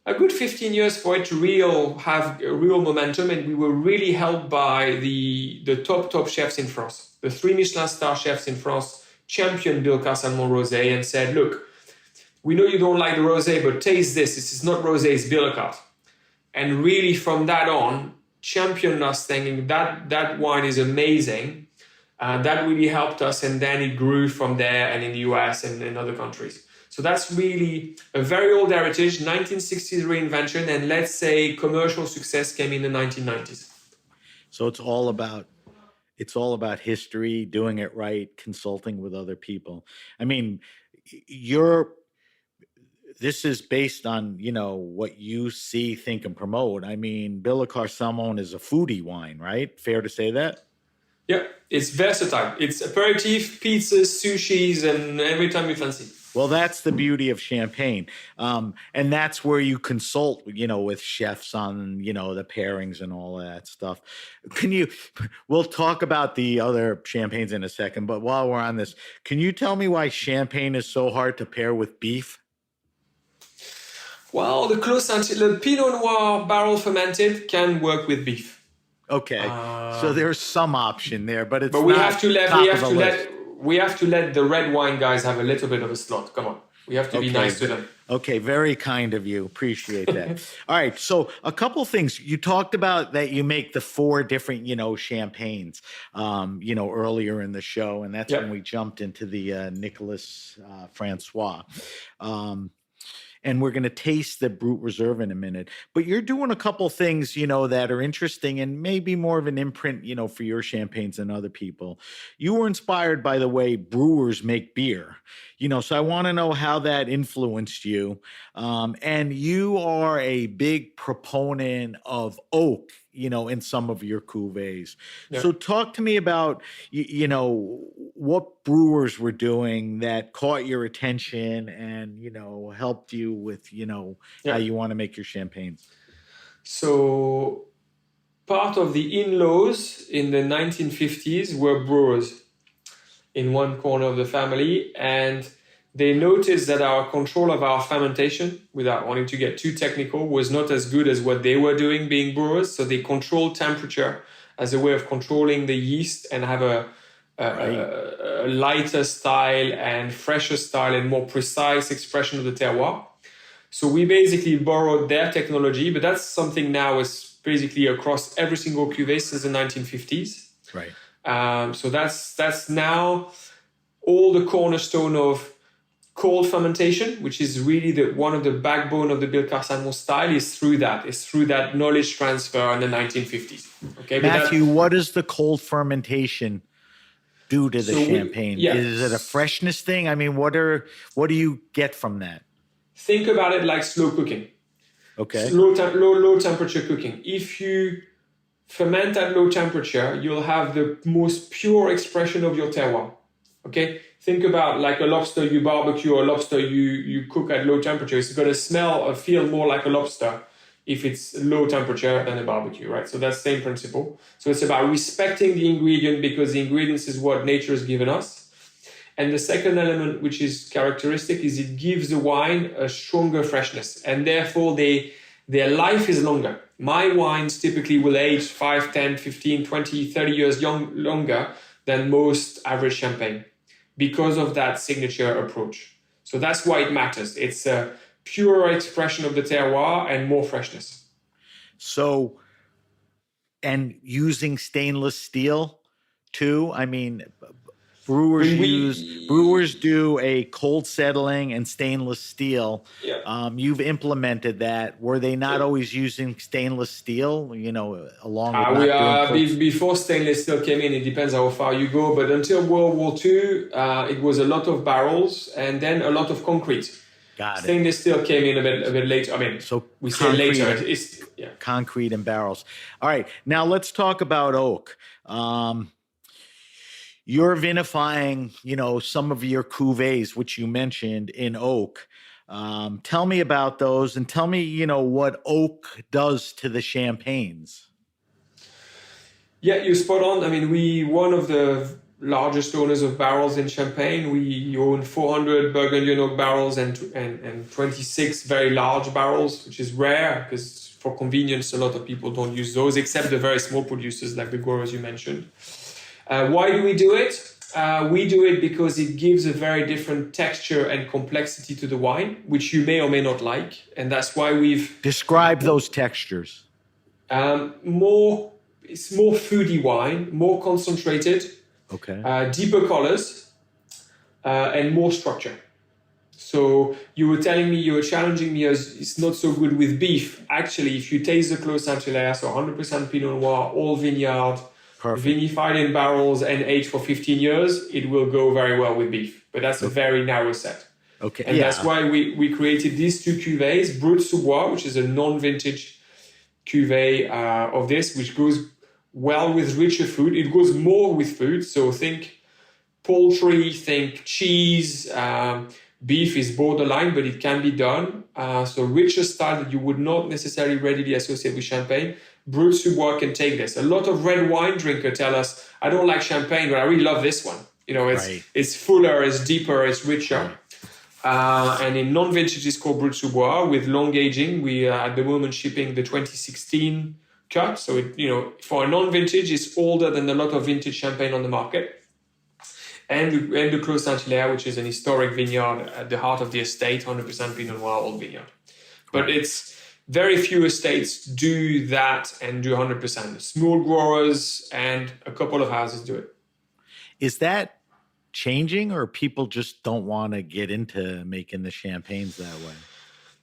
a good 15 years for it to have a real momentum, and we were really helped by the top chefs in France. The 3 Michelin star chefs in France championed Billecart Salmon Rosé and said, look, we know you don't like the rosé, but taste this. This is not rosé, it's Billecart. And really from that on, championed us, thinking that wine is amazing. That really helped us, and then it grew from there and in the US and in other countries. So that's really a very old heritage, 1960s reinvention, and let's say commercial success came in the 1990s. So it's all about history, doing it right, consulting with other people. I mean, this is based on, what you see, think, and promote. I mean, Billecart Salmon is a foodie wine, right? Fair to say that? Yeah, it's versatile. It's aperitif, pizzas, sushis, and every time you fancy. Well, that's the beauty of champagne. And that's where you consult, with chefs on, the pairings and all of that stuff. We'll talk about the other champagnes in a second, but while we're on this, can you tell me why champagne is so hard to pair with beef? Well, the Pinot Noir barrel fermented can work with beef. Okay. So there's some option there, but it's But we not have to top we have to let the red wine guys have a little bit of a slot. Come on. We have to be nice to them. Okay, very kind of you. Appreciate that. All right, so a couple things. You talked about that you make the 4 different, champagnes, earlier in the show, and that's when we jumped into the Nicolas Francois. And we're going to taste the Brut Reserve in a minute. But you're doing a couple things, that are interesting and maybe more of an imprint, for your champagnes than other people. You were inspired by the way brewers make beer, so I want to know how that influenced you. And you are a big proponent of oak, in some of your cuvées. Yeah. So talk to me about, what brewers were doing that caught your attention and, helped you with, how you want to make your champagnes. So part of the in-laws in the 1950s were brewers in one corner of the family, and they noticed that our control of our fermentation, without wanting to get too technical, was not as good as what they were doing being brewers. So they controlled temperature as a way of controlling the yeast and have a lighter style and fresher style and more precise expression of the terroir. So we basically borrowed their technology, but that's something now is basically across every single cuvée since the 1950s. Right. So that's now all the cornerstone of cold fermentation, which is really one of the backbone of the Billecart Salmon style, is through that knowledge transfer in the 1950s. Okay, Matthew, what does the cold fermentation do to the champagne? Is it a freshness thing? I mean, what do you get from that? Think about it like slow cooking. Okay. Low temperature cooking. If you ferment at low temperature, you'll have the most pure expression of your terroir. Okay? Think about like a lobster you barbecue or lobster you cook at low temperature. It's going to smell or feel more like a lobster if it's low temperature than a barbecue, right? So that's the same principle. So it's about respecting the ingredient because the ingredients is what nature has given us. And the second element, which is characteristic, is it gives the wine a stronger freshness. And therefore, their life is longer. My wines typically will age 5, 10, 15, 20, 30 years longer than most average champagne because of that signature approach. So that's why it matters. It's a pure expression of the terroir and more freshness. So, and using stainless steel too? I mean, brewers do a cold settling and stainless steel. Yeah. You've implemented that. Were they not always using stainless steel, along with before stainless steel came in, it depends how far you go, but until World War II, it was a lot of barrels and then a lot of concrete. Got it. Stainless steel came in a bit later. I mean, so we say later. Concrete and barrels. All right. Now let's talk about oak. You're vinifying, some of your cuvées, which you mentioned in oak. Tell me about those and tell me, what oak does to the champagnes. Yeah, you're spot on. I mean, one of the largest owners of barrels in Champagne. We own 400 Burgundian oak barrels and 26 very large barrels, which is rare because for convenience, a lot of people don't use those except the very small producers like the growers you mentioned. Why do we do it? We do it because it gives a very different texture and complexity to the wine, which you may or may not like. And that's why we've... Describe those textures. It's more foodie wine, more concentrated, deeper colors, and more structure. So you were challenging me as it's not so good with beef. Actually, if you taste the Clos Saint-Hilaire, so 100% Pinot Noir, all vineyard, vinified in barrels and aged for 15 years, it will go very well with beef. But that's a very narrow set. Okay. And that's why we created these two cuvées, Brut Sous Bois, which is a non-vintage cuvée of this, which goes well with richer food. It goes more with food. So think poultry, think cheese, Beef is borderline, but it can be done. So richer style that you would not necessarily readily associate with champagne. Brut Sous Bois can take this. A lot of red wine drinkers tell us, I don't like champagne, but I really love this one. It's fuller, it's deeper, it's richer. And in non-vintage, it's called Brut Sous Bois with long aging. We are at the moment shipping the 2016 cut. So, for a non-vintage, it's older than a lot of vintage champagne on the market. And the Clos Saint-Hilaire, which is an historic vineyard at the heart of the estate, 100% Pinot Noir, old vineyard. But it's very few estates do that and do 100%. Small growers and a couple of houses do it. Is that changing, or people just don't want to get into making the champagnes that way?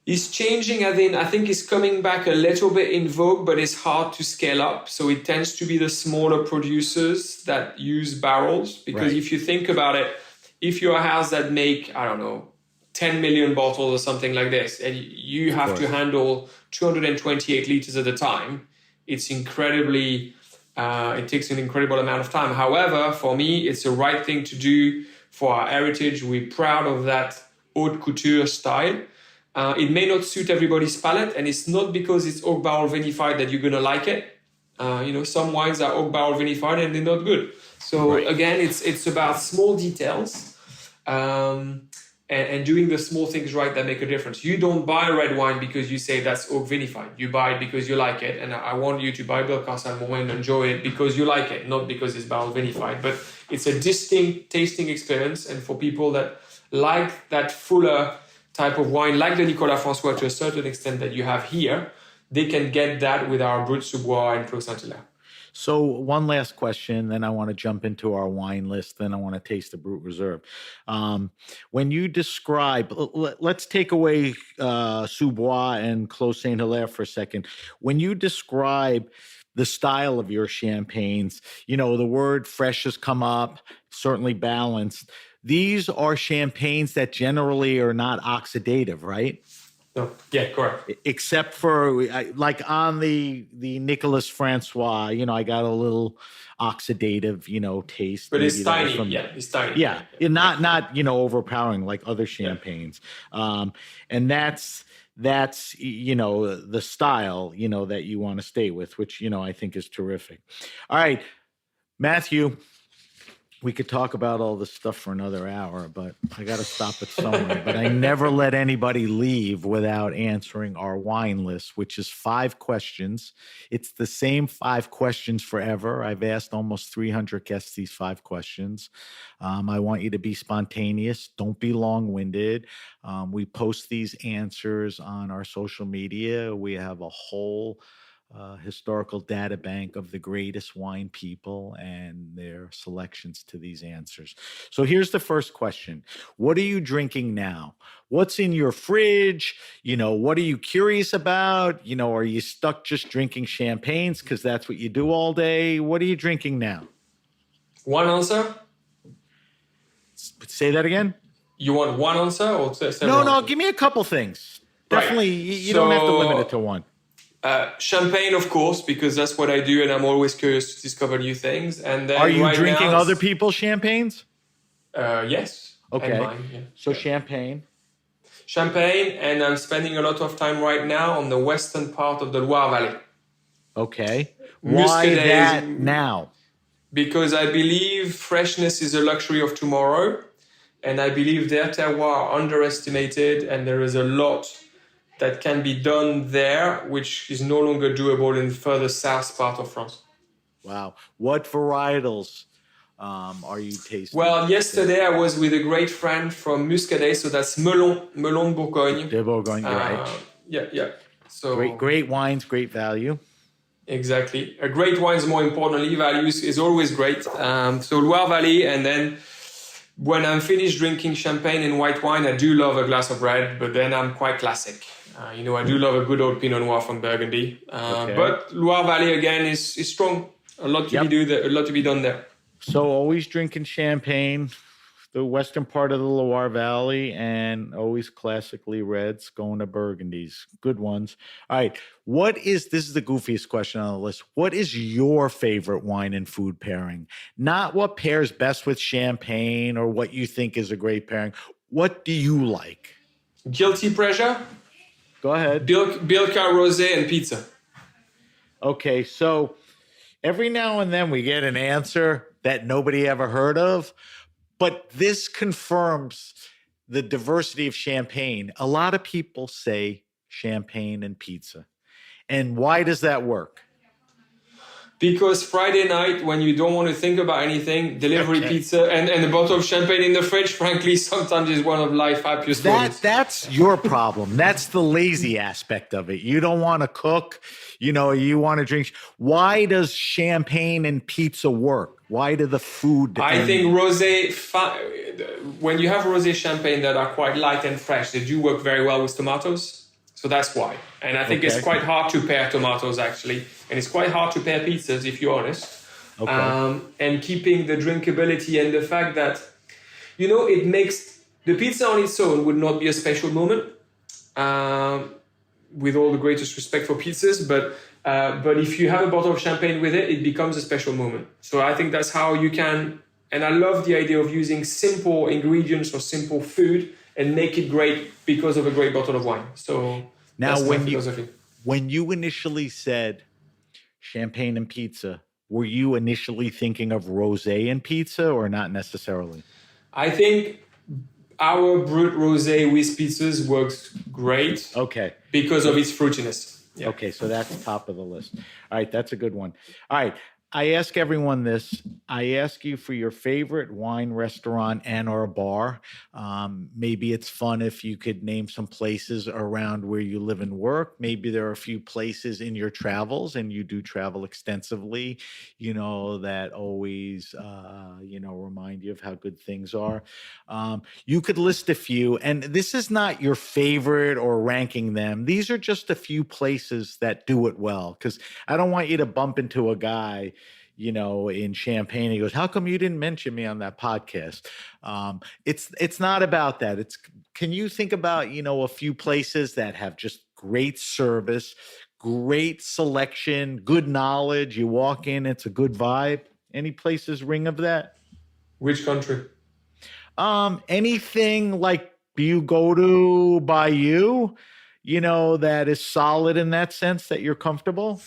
It's changing. I think it's coming back a little bit in vogue, but it's hard to scale up. So it tends to be the smaller producers that use barrels. Because if you think about it, if you're a house that make, 10 million bottles or something like this, and you have to handle 228 liters at a time, it's incredibly, it takes an incredible amount of time. However, for me, it's the right thing to do for our heritage. We're proud of that haute couture style. It may not suit everybody's palate, and it's not because it's oak barrel vinified that you're going to like it. Some wines are oak barrel vinified and they're not good. So again, it's about small details and doing the small things right that make a difference. You don't buy red wine because you say that's oak vinified. You buy it because you like it. And I want you to buy Bellecar Saint-Maurice and enjoy it because you like it, not because it's barrel vinified. But it's a distinct tasting experience. And for people that like that fuller type of wine, like the Nicolas François to a certain extent that you have here, they can get that with our Brut Sous Bois and Clos Saint-Hilaire. So one last question, then I want to jump into our wine list, then I want to taste the Brut Reserve. When you describe, let's take away Sous Bois and Clos Saint-Hilaire for a second. When you describe the style of your champagnes, the word fresh has come up, certainly balanced. These are champagnes that generally are not oxidative, right? No. Yeah, correct. Except for like on the Nicolas François, I got a little oxidative, taste. But it's tiny. It's tiny. Yeah. Not overpowering like other champagnes. And that's the style, that you want to stay with, which, I think is terrific. All right, Matthew. We could talk about all this stuff for another hour, but I got to stop it somewhere. But I never let anybody leave without answering our wine list, which is 5 questions. It's the same 5 questions forever. I've asked almost 300 guests these 5 questions. I want you to be spontaneous. Don't be long-winded. We post these answers on our social media. We have a whole historical data bank of the greatest wine people and their selections to these answers. So here's the first question. What are you drinking now? What's in your fridge? What are you curious about? Are you stuck just drinking champagnes because that's what you do all day? What are you drinking now? One answer? Say that again? You want one answer or several? No, give me a couple things. Definitely, you don't have to limit it to one. Champagne, of course, because that's what I do, and I'm always curious to discover new things. And then are you drinking other people's champagnes? Yes. Okay. And mine, yeah. So champagne, and I'm spending a lot of time right now on the western part of the Loire Valley. Okay. Why that now? Because I believe freshness is a luxury of tomorrow, and I believe their terroir are underestimated, and there is a lot that can be done there, which is no longer doable in the further south part of France. Wow. What varietals are you tasting? Well, yesterday I was with a great friend from Muscadet, so that's Melon Bourgogne. De Bourgogne, right. Yeah. So great wines, great value. Exactly. A great wines, more importantly, values is always great. So Loire Valley, and then when I'm finished drinking champagne and white wine, I do love a glass of red, but then I'm quite classic. I do love a good old Pinot Noir from Burgundy. But Loire Valley, again, is strong. A lot to be done there. So always drinking champagne, the western part of the Loire Valley, and always classically reds, going to Burgundies. Good ones. All right. This is the goofiest question on the list. What is your favorite wine and food pairing? Not what pairs best with champagne or what you think is a great pairing. What do you like? Guilty pleasure? Go ahead. Bilka, rosé, and pizza. Okay, so every now and then we get an answer that nobody ever heard of, but this confirms the diversity of Champagne. A lot of people say champagne and pizza. And why does that work? Because Friday night, when you don't want to think about anything, delivery pizza and a bottle of champagne in the fridge, frankly, sometimes is one of life's happiest moments. That's your problem. That's the lazy aspect of it. You don't want to cook. You want to drink. Why does champagne and pizza work? Why do the food? I think rosé, when you have rosé champagne that are quite light and fresh, they do work very well with tomatoes. So that's why. And I think it's quite hard to pair tomatoes, actually. And it's quite hard to pair pizzas, if you're honest. Okay. And keeping the drinkability and the fact that, it makes the pizza on its own would not be a special moment, with all the greatest respect for pizzas. But if you have a bottle of champagne with it, it becomes a special moment. So I think that's how you can. And I love the idea of using simple ingredients or simple food and make it great because of a great bottle of wine. So now, that's my philosophy. When you initially said champagne and pizza, were you initially thinking of rosé and pizza or not necessarily? I think our Brut rosé with pizzas works great. Okay. Because of its fruitiness. Yeah. Okay, so that's top of the list. All right, that's a good one. All right. I ask everyone this. I ask you for your favorite wine restaurant and or bar. Maybe it's fun if you could name some places around where you live and work. Maybe there are a few places in your travels, and you do travel extensively, that always, remind you of how good things are. You could list a few, and this is not your favorite or ranking them. These are just a few places that do it well, because I don't want you to bump into a guy in Champagne. He goes, how come you didn't mention me on that podcast? It's not about that. Can you think about, a few places that have just great service, great selection, good knowledge. You walk in, it's a good vibe. Any places ring of that? Which country? Anything like you go to by you, that is solid in that sense that you're comfortable?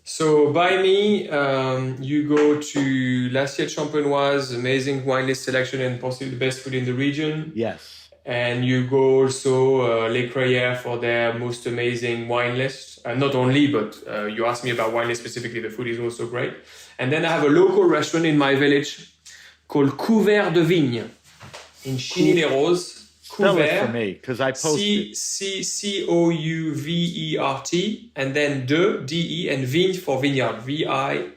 So by me, you go to L'Assiette Champenoise, amazing wine list selection and possibly the best food in the region. Yes. And you go also Les Crayères for their most amazing wine list. Not only, but you asked me about wine list specifically, the food is also great. And then I have a local restaurant in my village called Couvert de Vigne in Chigny-les-Roses. Spell it for me, because I posted. Couvert, and then D-E, and Vigne for vineyard, Vignes.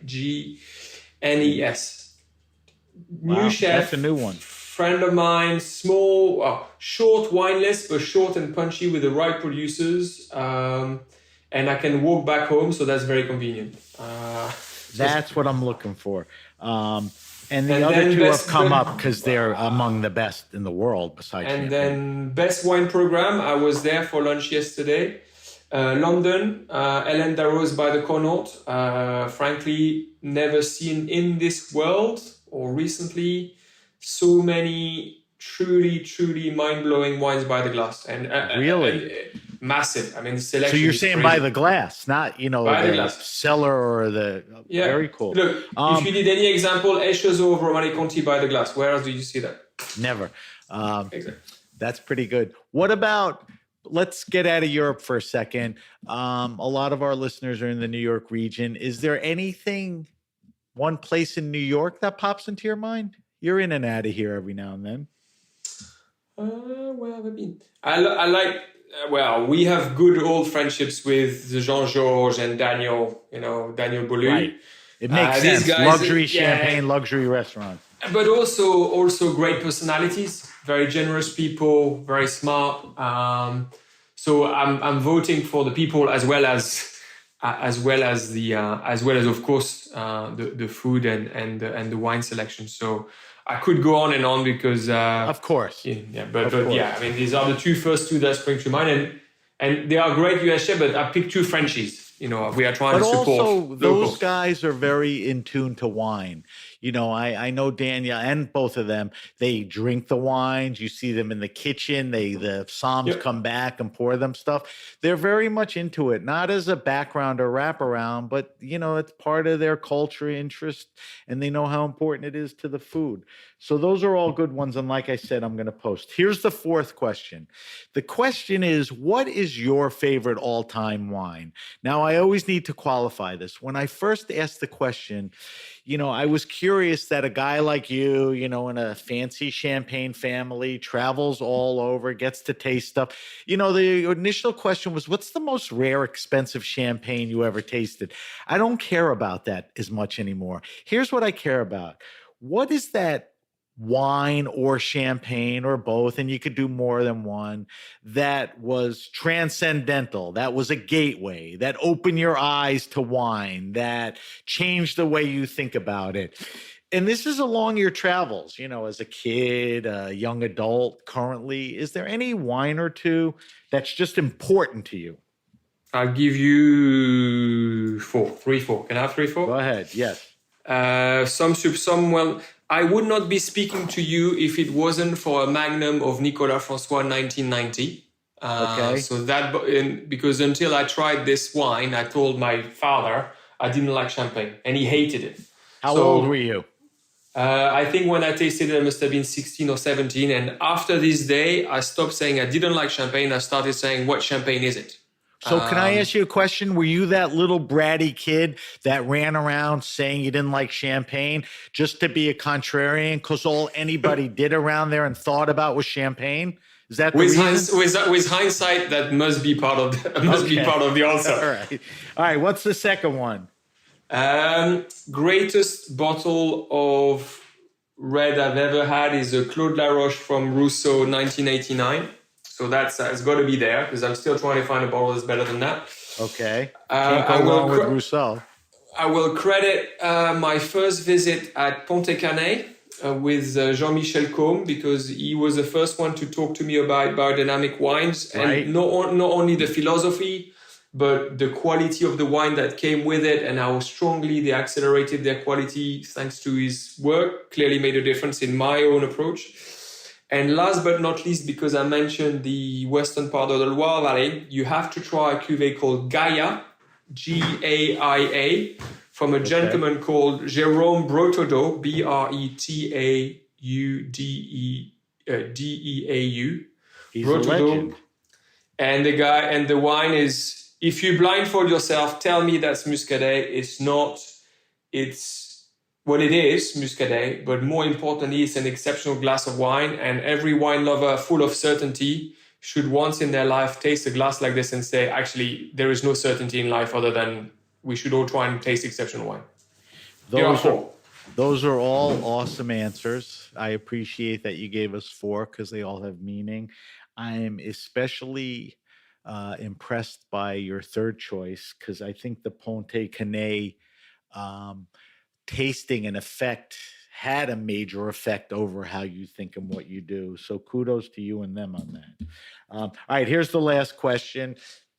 New chef. That's a new one. Friend of mine, short wine list, but short and punchy with the right producers. And I can walk back home, so that's very convenient. That's what I'm looking for. And the other two have come up because they're among the best in the world besides And Champagne. then best wine program, I was there for lunch yesterday. London, Hélène Darroze by the Connaught. Frankly, never seen in this world or recently so many truly, truly mind-blowing wines by the glass. And really? Massive. I mean, the selection. So you're is saying crazy. by the glass, not, By the glass. cellar or the... Yeah. Very cool. Look, if you need any example, Echezeaux of Romanée Conti by the glass. Where else do you see that? Never. Exactly. That's pretty good. What about... Let's get out of Europe for a second. A lot of our listeners are in the New York region. Is there anything, one place in New York that pops into your mind? You're in and out of here every now and then. Where have I been? I like... well, we have good old friendships with Jean-Georges and Daniel, Daniel Boulud. Right. It makes sense. These guys, Luxury champagne, luxury restaurant. But also great personalities, very generous people, very smart. So I'm voting for the people as well as of course the food and the wine selection. So I could go on and on because of course. But yeah, I mean these are the first two that spring to mind, and they are great US chefs, but I picked two Frenchies. We are trying But to support also, those local. guys are very in tune to wine. I know Daniel and both of them, they drink the wines. You see them in the kitchen. The Psalms Yep. come back and pour them stuff. They're very much into it, not as a background or wraparound, but, it's part of their culture interest, and they know how important it is to the food. So those are all good ones. And like I said, I'm going to post. Here's the fourth question. The question is, what is your favorite all-time wine? Now, I always need to qualify this. When I first asked the question, I was curious that a guy like you, in a fancy champagne family, travels all over, gets to taste stuff. The initial question was, what's the most rare, expensive champagne you ever tasted? I don't care about that as much anymore. Here's what I care about. What is that wine or champagne or both, and you could do more than one, that was transcendental, that was a gateway, that opened your eyes to wine, that changed the way you think about it? And this is along your travels, as a kid, a young adult, currently. Is there any wine or two that's just important to you? I'll give you three, four. Can I have 3, 4? Go ahead. Yes. I would not be speaking to you if it wasn't for a Magnum of Nicolas François 1990. Okay. So because until I tried this wine, I told my father I didn't like champagne, and he hated it. How old were you? I think when I tasted it, I must have been 16 or 17. And after this day, I stopped saying I didn't like champagne. I started saying, what champagne is it? So can I ask you a question? Were you that little bratty kid that ran around saying you didn't like champagne just to be a contrarian because all anybody did around there and thought about was champagne? Is that the reason? With hindsight, that must be part of the answer. All right. What's the second one? Greatest bottle of red I've ever had is a Claude Laroche from Rousseau 1989. So it's got to be there because I'm still trying to find a bottle that's better than that. Okay. Can't go wrong with Rousseau. I will credit my first visit at Pontet-Canet with Jean-Michel Combe, because he was the first one to talk to me about biodynamic wines. Right. And not only the philosophy, but the quality of the wine that came with it and how strongly they accelerated their quality thanks to his work clearly made a difference in my own approach. And last but not least, because I mentioned the western part of the Loire Valley, you have to try a cuvée called Gaia, Gaia, from a gentleman called Jérôme Brotteau, Breudeau. He's a legend. And the wine is, if you blindfold yourself, tell me that's Muscadet. It's what it is, Muscadet, but more importantly, it's an exceptional glass of wine, and every wine lover full of certainty should once in their life taste a glass like this and say, actually, there is no certainty in life other than we should all try and taste exceptional wine. Those are all awesome answers. I appreciate that you gave us 4 because they all have meaning. I am especially impressed by your third choice because I think the Pontet-Canet tasting and effect had a major effect over how you think and what you do. So kudos to you and them on that. All right, here's the last question.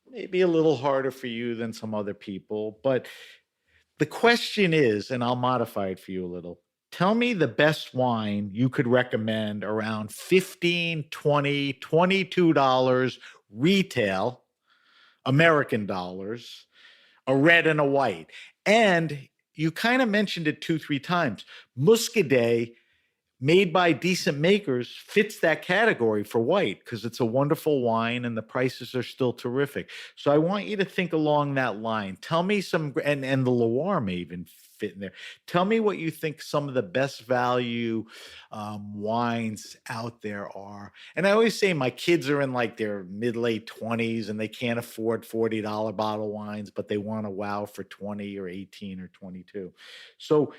Maybe a little harder for you than some other people, but the question is, and I'll modify it for you a little. Tell me the best wine you could recommend around $15, $20, $22 retail, American dollars, a red and a white. And you kind of mentioned it 2-3 times. Muscadet, made by decent makers, fits that category for white because it's a wonderful wine and the prices are still terrific. So I want you to think along that line. Tell me and the Loire may even fit in there. Tell me what you think some of the best value wines out there are. And I always say my kids are in like their mid-late 20s and they can't afford $40 bottle wines, but they want to wow for 20 or 18 or 22. So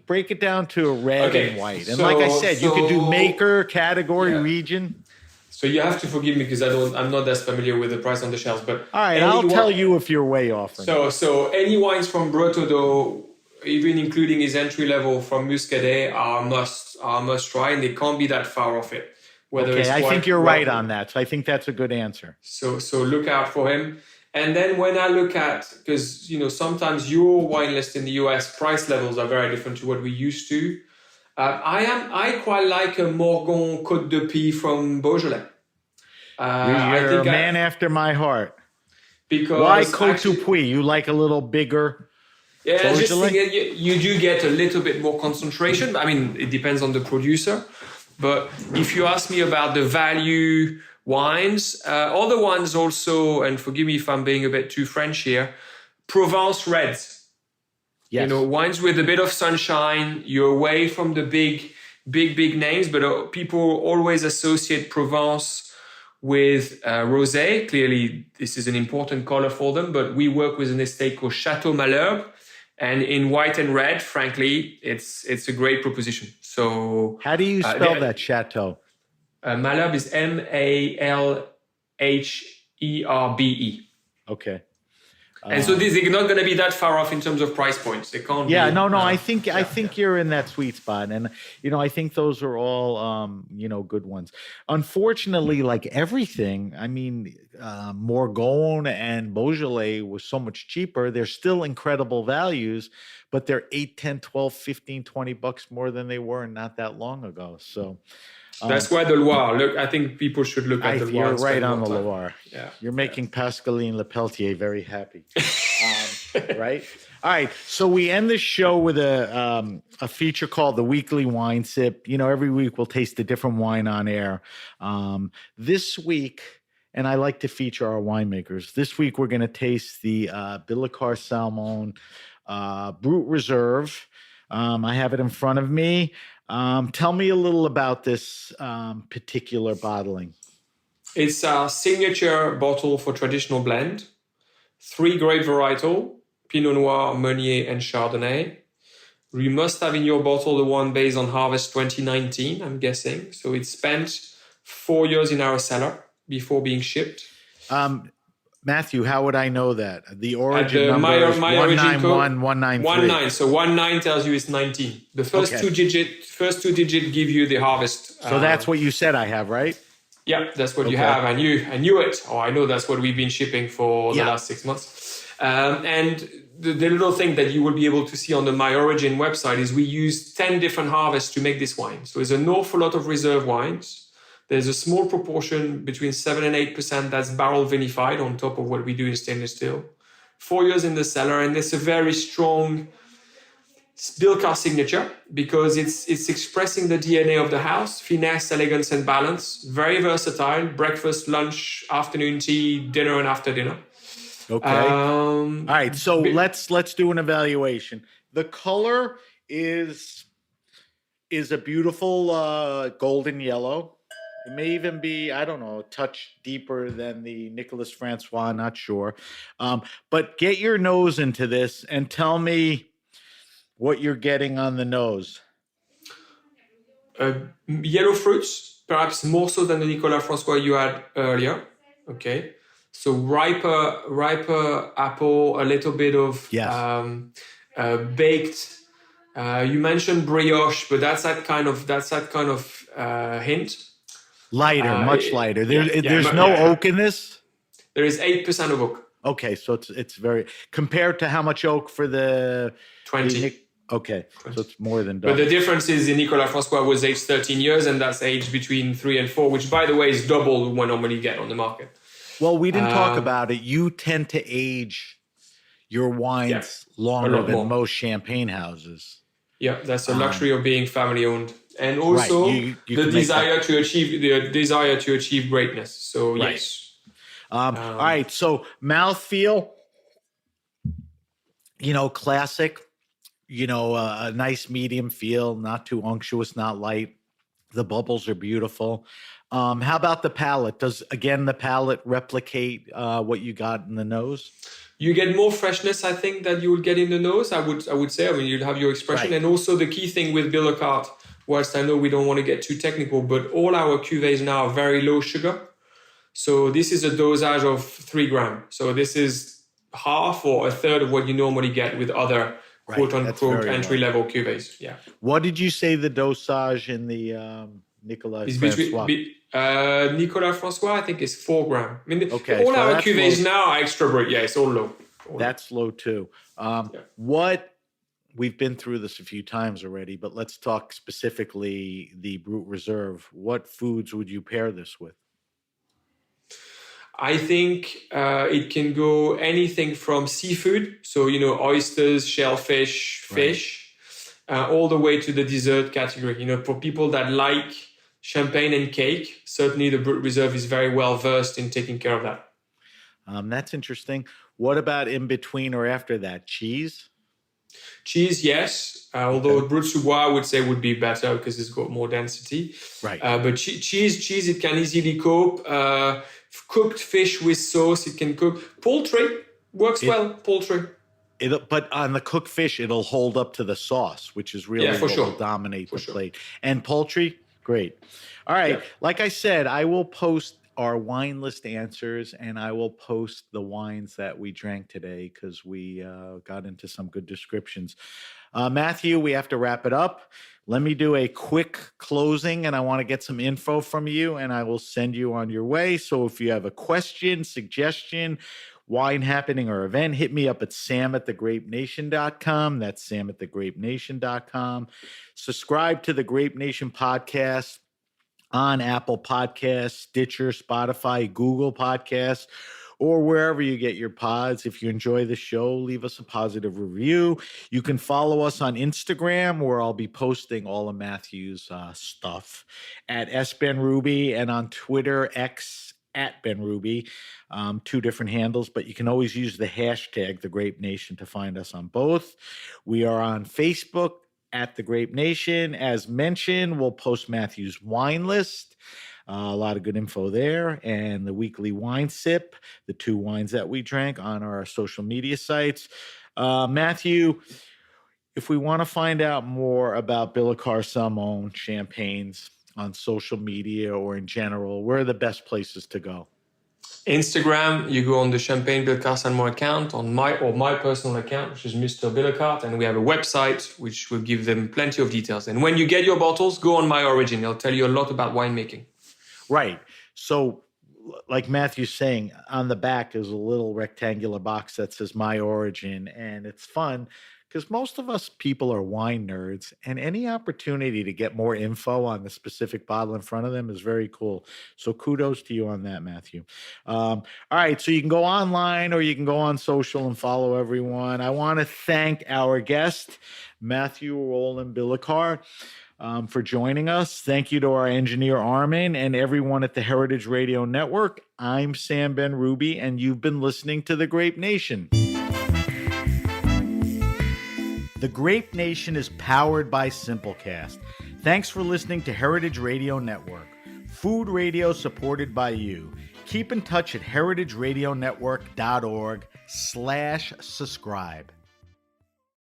break it down to a red and white. And like I said, you could do maker, category, region. So you have to forgive me because I'm not as familiar with the price on the shelves. But all right, I'll tell you if you're way off. So any wines from Brotteau, even including his entry level from Muscadet, are must try, and they can't be that far off it. I think you're right on that. So I think that's a good answer. So look out for him. And then when I look at, because sometimes your wine list in the US price levels are very different to what we used to. I quite like a Morgon Côte de Pie from Beaujolais. You're a man after my heart. Because why Côte de Pie? You like a little bigger? Yeah, I just think you do get a little bit more concentration. I mean, it depends on the producer. But if you ask me about the value wines, other ones also, and forgive me if I'm being a bit too French here, Provence reds. Yes. Wines with a bit of sunshine. You're away from the big names, but people always associate Provence with rosé. Clearly, this is an important color for them, but we work with an estate called Chateau Malherbe. And in white and red, frankly, it's a great proposition. So, how do you spell that Chateau? Malherbe is Malherbe. Okay. And so they're not going to be that far off in terms of price points. They can't. Yeah, be, no. I think you're in that sweet spot, and I think those are all good ones. Unfortunately, like everything, I mean, Morgon and Beaujolais was so much cheaper. They're still incredible values, but they're 8, 10, 12, 15, $20 more than they were not that long ago. So. That's why the Loire. Look, I think people should look at the Loire. You're right on the Loire. Yeah, you're making Pascaline Lepelletier very happy, right? All right. So we end the show with a feature called the Weekly Wine Sip. Every week we'll taste a different wine on air. This week, and I like to feature our winemakers. This week we're going to taste the Billecart Salmon Brut Reserve. I have it in front of me. Tell me a little about this particular bottling. It's our signature bottle for traditional blend. 3 grape varietal, Pinot Noir, Meunier, and Chardonnay. You must have in your bottle the one based on Harvest 2019, I'm guessing. So it spent 4 years in our cellar before being shipped. Matthew, how would I know that? The origin number is 191-193. So 19 tells you it's 19. The first two digit give you the harvest. So that's what you said I have, right? Yeah, that's what you have. I knew it. I know that's what we've been shipping for the last 6 months. And the little thing that you will be able to see on the My Origin website is we use 10 different harvests to make this wine. So there's an awful lot of reserve wines. There's a small proportion between 7 and 8% that's barrel vinified on top of what we do in stainless steel. 4 years in the cellar, and it's a very strong Billecart signature because it's expressing the DNA of the house: finesse, elegance, and balance. Very versatile. Breakfast, lunch, afternoon tea, dinner, and after dinner. Okay. All right. So let's do an evaluation. The color is a beautiful golden yellow. It may even be, I don't know, a touch deeper than the Nicolas Francois, not sure. But get your nose into this and tell me what you're getting on the nose. Yellow fruits, perhaps more so than the Nicolas Francois you had earlier. Okay. So riper apple, a little bit of baked. You mentioned brioche, but that's that kind of hint. Lighter, much lighter. There's no oak in this? There is 8% of oak. Okay, so it's very, compared to how much oak for the 20. Okay, 20. So it's more than double. But the difference is the Nicolas Francois was aged 13 years, and that's aged between 3 and 4, which, by the way, is double what normally get on the market. Well, we didn't talk about it. You tend to age your wines longer than most champagne houses. Yeah, that's the luxury of being family owned. And also the desire to achieve greatness. So yes. All right. So mouthfeel, classic, a nice medium feel, not too unctuous, not light. The bubbles are beautiful. How about the palate? Does the palate replicate what you got in the nose? You get more freshness, I think, that you will get in the nose. I would say. I mean, you'll have your expression, and also the key thing with Billecart. Whilst I know we don't want to get too technical, but all our cuvées now are very low sugar. So this is a dosage of 3 grams. So this is half or a third of what you normally get with other quote unquote entry level cuvées. Yeah. What did you say the dosage in the Nicolas It's Francois. Nicolas Francois, I think, is 4 grams. I mean, Okay, all so our that's cuvées low. now are extra brut. Yeah, it's all low. That's low too. What we've been through this a few times already, but let's talk specifically the Brut Reserve. What foods would you pair this with? I think it can go anything from seafood, so oysters, shellfish, fish, all the way to the dessert category. For people that like champagne and cake, certainly the Brut Reserve is very well versed in taking care of that. That's interesting. What about in between or after that? Cheese? Cheese, yes. Although Brut Sous Bois, I would say, would be better because it's got more density. Right. But cheese, it can easily cope. Cooked fish with sauce, it can cook. Poultry works well. Poultry. But on the cooked fish, it'll hold up to the sauce, which is really what will dominate the plate. And poultry, great. All right. Yeah. Like I said, I will post our wine list answers, and I will post the wines that we drank today because we got into some good descriptions. Matthew, we have to wrap it up. Let me do a quick closing, and I want to get some info from you, and I will send you on your way. So if you have a question, suggestion, wine happening or event, hit me up at sam@thegrapenation.com. That's sam@thegrapenation.com. Subscribe to the Grape Nation podcast on Apple Podcasts, Stitcher, Spotify, Google Podcasts, or wherever you get your pods. If you enjoy the show, leave us a positive review. You can follow us on Instagram, where I'll be posting all of Matthew's stuff, at SBenRuby, and on Twitter, X, @BenRuby. 2 different handles, but you can always use the hashtag The Grape Nation to find us on both. We are on Facebook at The Grape Nation. As mentioned, we'll post Matthew's wine list. A lot of good info there, and the weekly wine sip, the 2 wines that we drank, on our social media sites. Matthew, if we want to find out more about Billicar Salmon champagnes on social media or in general, where are the best places to go? Instagram, you go on the Champagne Billicar Salmon account, on my personal account, which is Mr. Billicar, and we have a website which will give them plenty of details. And when you get your bottles, go on My Origin. It'll tell you a lot about winemaking. Right. So, like Matthew's saying, on the back is a little rectangular box that says My Origin, and it's fun because most of us people are wine nerds, and any opportunity to get more info on the specific bottle in front of them is very cool. So kudos to you on that, Matthew. All right, so you can go online or you can go on social and follow everyone. I want to thank our guest, Matthew Roland Billicar, for joining us. Thank you to our engineer, Armin, and everyone at the Heritage Radio Network. I'm Sam Ben-Ruby, and you've been listening to The Grape Nation. The Grape Nation is powered by Simplecast. Thanks for listening to Heritage Radio Network, food radio supported by you. Keep in touch at heritageradionetwork.org/subscribe.